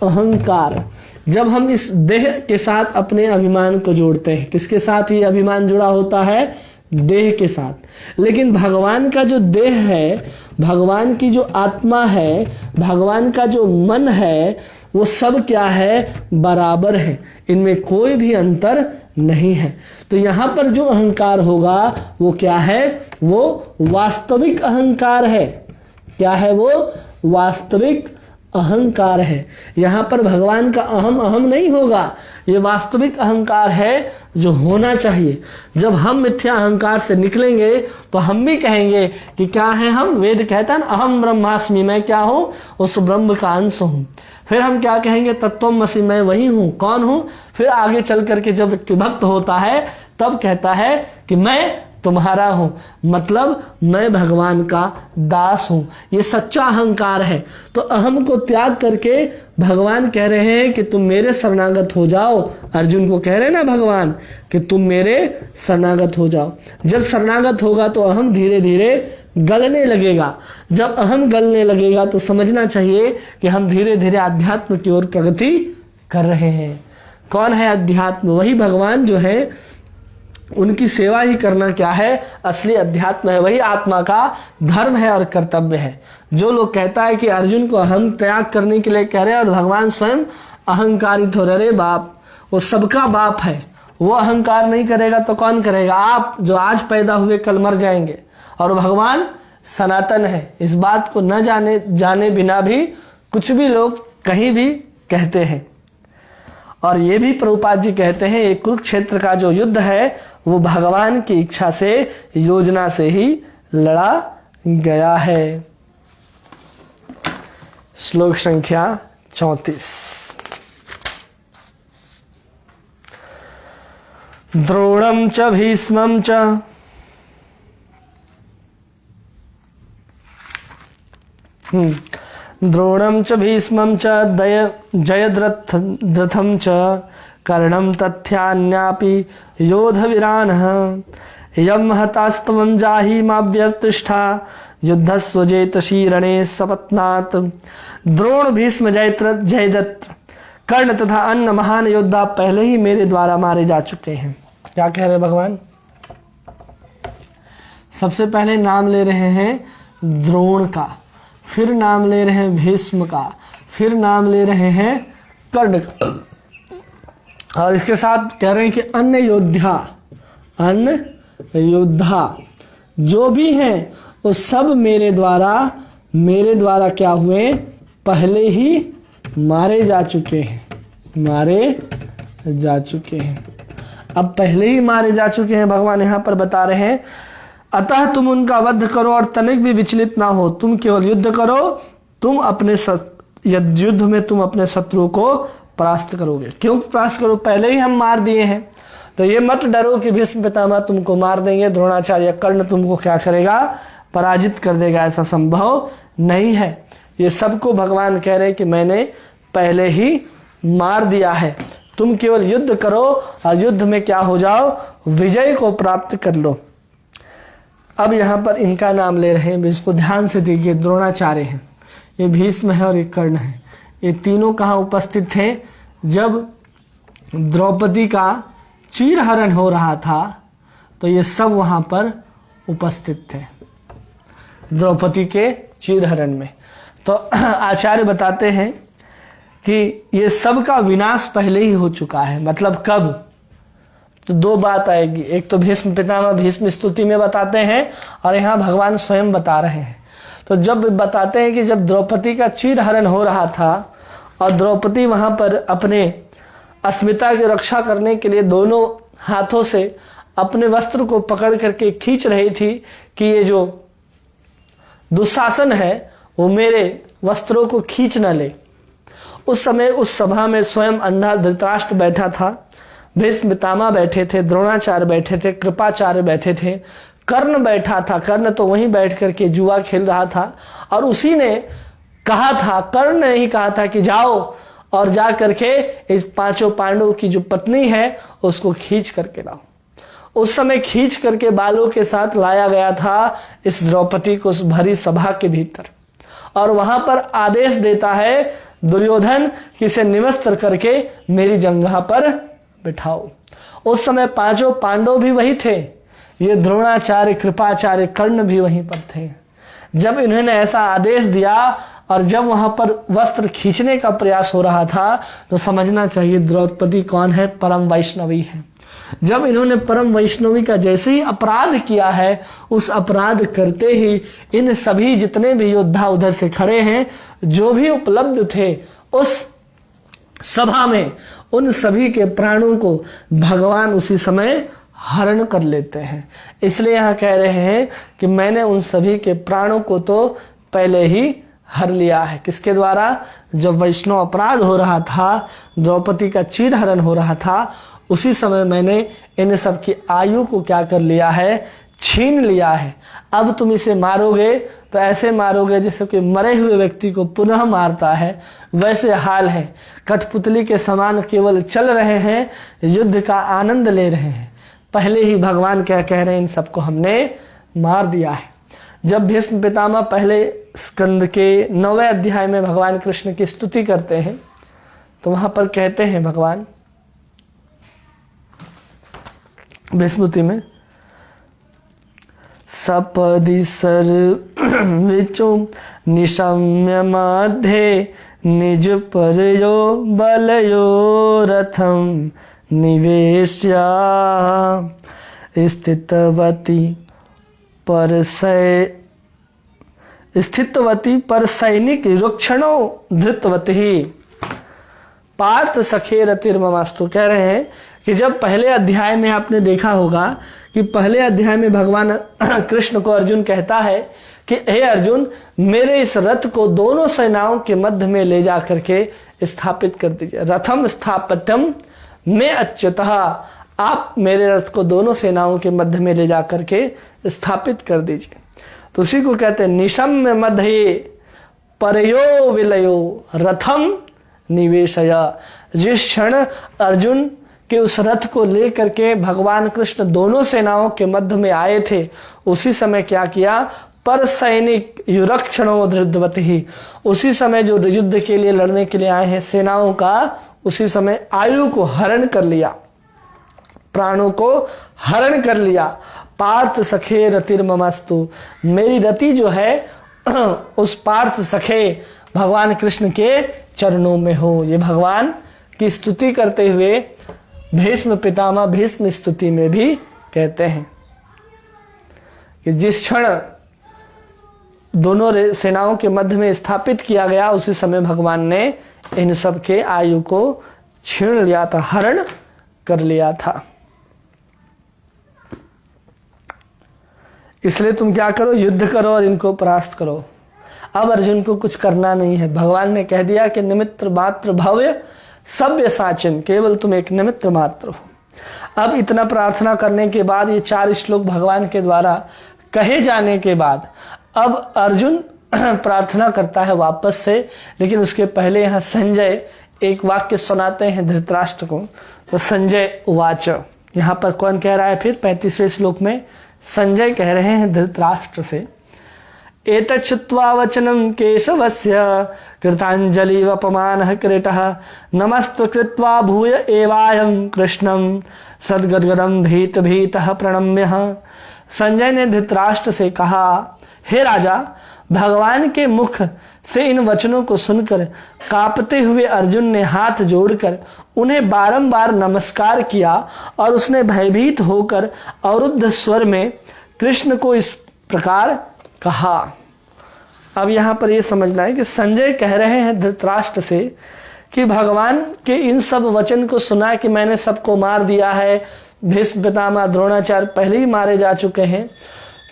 अहंकार। जब हम इस देह के साथ अपने अभिमान को जोड़ते हैं, किसके साथ ये अभिमान जुड़ा होता है? देह के साथ। लेकिन भगवान का जो देह है, भगवान की जो आत्मा है, भगवान का जो मन है, वो सब क्या है? बराबर है, इनमें कोई भी अंतर नहीं है। तो यहाँ पर जो अहंकार होगा वो क्या है? वो वास्तविक अहंकार है। क्या है वो? वास्तविक अहंकार है। यहाँ पर भगवान का अहम अहम नहीं होगा, ये वास्तविक अहंकार है जो होना चाहिए। जब हम मिथ्या अहंकार से निकलेंगे तो हम भी कहेंगे कि क्या है हम? वेद कहता है ना, अहम ब्रह्मास्मि, मैं क्या हूं? उस ब्रह्म का अंश हूं। फिर हम क्या कहेंगे? तत्त्वमसि, मैं वही हूं। कौन हूं? फिर आगे चल करके जब व्यक्ति भक्त होता है तब कहता है कि मैं तुम्हारा हूं, मतलब मैं भगवान का दास हूं। ये सच्चा अहंकार है। तो अहम को त्याग करके भगवान कह रहे हैं कि तुम मेरे शरणागत हो जाओ। अर्जुन को कह रहे हैं ना भगवान कि तुम मेरे शरणागत हो जाओ। जब शरणागत होगा तो अहम धीरे धीरे गलने लगेगा। जब अहम गलने लगेगा तो समझना चाहिए कि हम धीरे धीरे अध्यात्म की ओर प्रगति कर रहे हैं। कौन है अध्यात्म? वही भगवान जो है, उनकी सेवा ही करना क्या है? असली अध्यात्म है। वही आत्मा का धर्म है और कर्तव्य है। जो लोग कहता है कि अर्जुन को अहम त्याग करने के लिए कह रहे हैं और भगवान स्वयं अहंकारित हो रहे, बाप, वो सबका बाप है, वो अहंकार नहीं करेगा तो कौन करेगा? आप जो आज पैदा हुए कल मर जाएंगे, और भगवान सनातन है। इस बात को न जाने बिना भी कुछ भी लोग कहीं भी कहते हैं। और ये भी प्रभुपाद जी कहते हैं, ये कुरुक्षेत्र का जो युद्ध है वो भगवान की इच्छा से, योजना से ही लड़ा गया है। श्लोक संख्या 34। द्रोणं च भीष्मं च द्रोणं च भीष्मं च जयद्रथं च कर्णं तथ्यान्यापि योधवीरानः यं हतास्तवं जाहि माव्यतिष्ठा युद्धस्वजेतसी रणे सपत्नात्। द्रोण, भीष्म, जयद्रथ, कर्ण तथा अन्य महान योद्धा पहले ही मेरे द्वारा मारे जा चुके हैं। क्या कह रहे भगवान? सबसे पहले नाम ले रहे हैं द्रोण का, फिर नाम ले रहे हैं भीष्म का, फिर नाम ले रहे हैं कर्ण का, और इसके साथ कह रहे हैं कि अन्य योद्धा जो भी हैं वो सब मेरे द्वारा क्या हुए? पहले ही मारे जा चुके हैं। अब पहले ही मारे जा चुके हैं, भगवान यहाँ पर बता रहे हैं। अतः तुम उनका वध करो और तनिक भी विचलित ना हो, तुम केवल युद्ध करो, तुम अपने युद्ध में तुम अपने शत्रु को परास्त करोगे। क्यों परास्त करो? पहले ही हम मार दिए हैं। तो ये मत डरो कि भीष्म पितामह तुमको मार देंगे, द्रोणाचार्य, कर्ण तुमको क्या करेगा? पराजित कर देगा। ऐसा संभव नहीं है। ये सबको भगवान कह रहे कि मैंने पहले ही मार दिया है, तुम केवल युद्ध करो और युद्ध में क्या हो जाओ? विजय को प्राप्त कर लो। अब यहाँ पर इनका नाम ले रहे हैं, इसको ध्यान से देखिए। द्रोणाचार्य हैं, ये भीष्म है और ये कर्ण है। ये तीनों कहाँ उपस्थित थे? जब द्रौपदी का चीरहरण हो रहा था तो ये सब वहां पर उपस्थित थे, द्रौपदी के चीरहरण में। तो आचार्य बताते हैं कि ये सब का विनाश पहले ही हो चुका है। मतलब कब? तो दो बात आएगी, एक तो भीष्म पितामह भीष्म स्तुति में बताते हैं और यहाँ भगवान स्वयं बता रहे हैं। तो जब बताते हैं कि जब द्रौपदी का चीरहरण हो रहा था और द्रौपदी वहां पर अपने अस्मिता की रक्षा करने के लिए दोनों हाथों से अपने वस्त्र को पकड़ करके खींच रही थी कि ये जो दुशासन है वो मेरे वस्त्रों को खींच न ले, उस समय उस सभा में स्वयं अंधा धृतराष्ट्र बैठा था, भीष्म पितामह बैठे थे, द्रोणाचार्य बैठे थे, कृपाचार्य बैठे थे, कर्ण बैठा था। कर्ण तो वहीं बैठ करके जुआ खेल रहा था और उसी ने कहा था, कर्ण ने ही कहा था कि जाओ और जा करके इस पांचों पांडवों की जो पत्नी है उसको खींच करके लाओ। उस समय खींच करके बालों के साथ लाया गया था इस द्रौपदी को उस भरी सभा के भीतर, और वहां पर आदेश देता है दुर्योधन कि इसे निवस्त्र करके मेरी जंघा पर बिठाओ। उस समय पांचों पांडव भी वही थे, ये द्रोणाचार्य कृपाचार्य कर्ण भी वहीं पर थे। जब इन्होंने ऐसा आदेश दिया और जब वहां पर वस्त्र खींचने का प्रयास हो रहा था तो समझना चाहिए द्रौपदी कौन है? परम वैष्णवी है। जब इन्होंने परम वैष्णवी का जैसे ही अपराध किया है, उस अपराध करते ही इन सभी जितने भी योद्धा उधर से खड़े हैं, जो भी उपलब्ध थे उस सभा में, उन सभी के प्राणों को भगवान उसी समय हरण कर लेते हैं। इसलिए यहां कह रहे हैं कि मैंने उन सभी के प्राणों को तो पहले ही हर लिया है। किसके द्वारा? जब वैष्णव अपराध हो रहा था, द्रौपदी का चीरहरण हो रहा था, उसी समय मैंने इन सब की आयु को क्या कर लिया है? छीन लिया है। अब तुम इसे मारोगे तो ऐसे मारोगे जैसे कि मरे हुए व्यक्ति को पुनः मारता है, वैसे हाल है। कठपुतली के समान केवल चल रहे हैं, युद्ध का आनंद ले रहे हैं। पहले ही भगवान क्या कह रहे हैं? इन सबको हमने मार दिया है। जब भीष्म पितामह पहले स्कंद के 9वें अध्याय में भगवान कृष्ण की स्तुति करते हैं तो वहां पर कहते हैं भगवान विस्मृति में, सपदि सर्विचो निशम्य मध्ये निज परयो बलयो रथम निवेश्य स्थितवती पर सैनिक रुक्षणो धृतवती पार्थ सखे रतिर्ममास्तु। कह रहे हैं कि जब पहले अध्याय में आपने देखा होगा कि पहले अध्याय में भगवान कृष्ण को अर्जुन कहता है कि हे अर्जुन, मेरे इस रथ को दोनों सेनाओं के मध्य में ले जा करके स्थापित कर दीजिए। रथम स्थापितम में अच्युतः, आप मेरे रथ को दोनों सेनाओं के मध्य में ले जा करके स्थापित कर दीजिए। तो उसी को कहते हैं निशम्य मध्य परयो विलयो रथम निवेशय। जिस क्षण अर्जुन के उस रथ को लेकर के भगवान कृष्ण दोनों सेनाओं के मध्य में आए थे, उसी समय क्या किया? पर सैनिक युरक्षणो धृतवती, उसी समय जो युद्ध के लिए लड़ने के लिए आए हैं सेनाओं का, उसी समय आयु को हरण कर लिया, प्राणों को हरण कर लिया। पार्थ सखे रतिर्ममस्तु, मेरी रति जो है उस पार्थ सखे भगवान कृष्ण के चरणों में हो। ये भगवान की स्तुति करते हुए भीष्म पितामह भीष्म स्तुति में भी कहते हैं कि जिस क्षण दोनों सेनाओं के मध्य में स्थापित किया गया, उसी समय भगवान ने इन सब के आयु को छीन लिया था, हरण कर लिया था। इसलिए तुम क्या करो? युद्ध करो और इनको परास्त करो। अब अर्जुन को कुछ करना नहीं है। भगवान ने कह दिया कि निमित्त मात्र भव्य सभ्य साचिन, केवल तुम एक निमित्त मात्र हो। अब इतना प्रार्थना करने के बाद, ये 4 श्लोक भगवान के द्वारा कहे जाने के बाद, अब अर्जुन प्रार्थना करता है वापस से, लेकिन उसके पहले यहाँ संजय एक वाक्य सुनाते हैं धृतराष्ट्र को। तो संजय उवाच, यहाँ पर कौन कह रहा है? फिर 35वें श्लोक में संजय कह रहे हैं धृतराष्ट्र से, एतत् श्रुत्वा वचनं केशवस्य कृताञ्जलिवपमानः कृतः नमस्तु कृत्वा भूय एवायं कृष्णं सद्गद्गदं भीत भीतः प्रणम्य। संजय ने धृतराष्ट्र से कहा, हे राजा, भगवान के मुख से इन वचनों को सुनकर कांपते हुए अर्जुन ने हाथ जोड़कर उन्हें बारंबार नमस्कार किया और उसने भयभीत होकर अवरुद्ध स्वर में कृष्ण को इस प्रकार कहा। अब यहां पर यह समझना है कि संजय कह रहे हैं धृतराष्ट्र से कि भगवान के इन सब वचन को सुना कि मैंने सबको मार दिया है, भीष्म पितामह द्रोणाचार्य पहले ही मारे जा चुके हैं।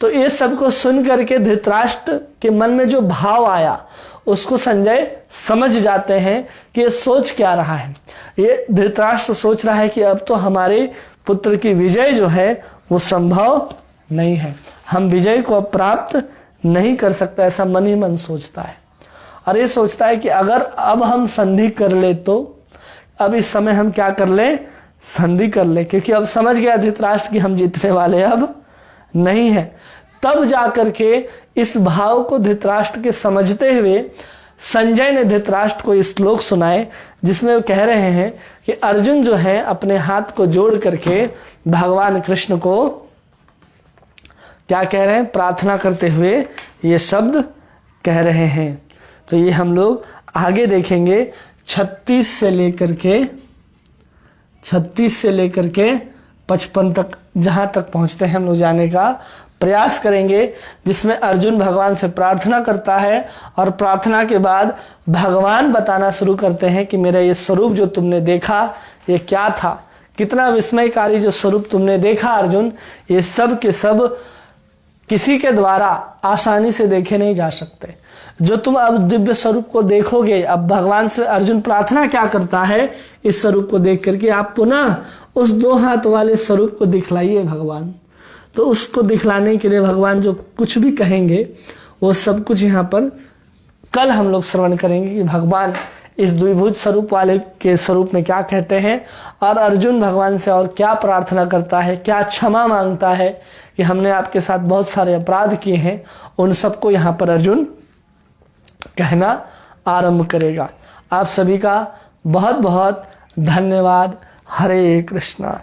तो ये सब को सुन करके धृतराष्ट्र के मन में जो भाव आया उसको संजय समझ जाते हैं कि ये सोच क्या रहा है। ये धृतराष्ट्र सोच रहा है कि अब तो हमारे पुत्र की विजय जो है वो संभव नहीं है, हम विजय को प्राप्त नहीं कर सकता, ऐसा मन ही मन सोचता है। और ये सोचता है कि अगर अब हम संधि कर ले तो अब इस समय हम क्या कर ले, संधि कर ले, क्योंकि अब समझ गया धृतराष्ट्र कि हम जीतने वाले अब नहीं है। तब जाकर के इस भाव को धृतराष्ट्र के समझते हुए संजय ने धृतराष्ट्र को इस श्लोक सुनाए जिसमें वो कह रहे हैं कि अर्जुन जो है अपने हाथ को जोड़ करके भगवान कृष्ण को क्या कह रहे हैं, प्रार्थना करते हुए ये शब्द कह रहे हैं। तो ये हम लोग आगे देखेंगे 36 से लेकर के 55 तक, जहां तक पहुंचते हैं हम लोग जाने का प्रयास करेंगे, जिसमें अर्जुन भगवान से प्रार्थना करता है और प्रार्थना के बाद भगवान बताना शुरू करते हैं कि मेरा ये स्वरूप जो तुमने देखा ये क्या था, कितना विस्मयकारी जो स्वरूप तुमने देखा अर्जुन, ये सब के सब किसी के द्वारा आसानी से देखे नहीं जा सकते। जो तुम अब दिव्य स्वरूप को देखोगे, अब भगवान से अर्जुन प्रार्थना क्या करता है, इस स्वरूप को देख करके आप पुनः उस 2 हाथ वाले स्वरूप को दिखलाइए भगवान। तो उसको दिखलाने के लिए भगवान जो कुछ भी कहेंगे वो सब कुछ यहाँ पर कल हम लोग श्रवण करेंगे कि भगवान इस द्विभुज स्वरूप वाले के स्वरूप में क्या कहते हैं और अर्जुन भगवान से और क्या प्रार्थना करता है, क्या क्षमा मांगता है कि हमने आपके साथ बहुत सारे अपराध किए हैं, उन सबको यहाँ पर अर्जुन कहना आरंभ करेगा। आप सभी का बहुत बहुत धन्यवाद। हरे कृष्णा।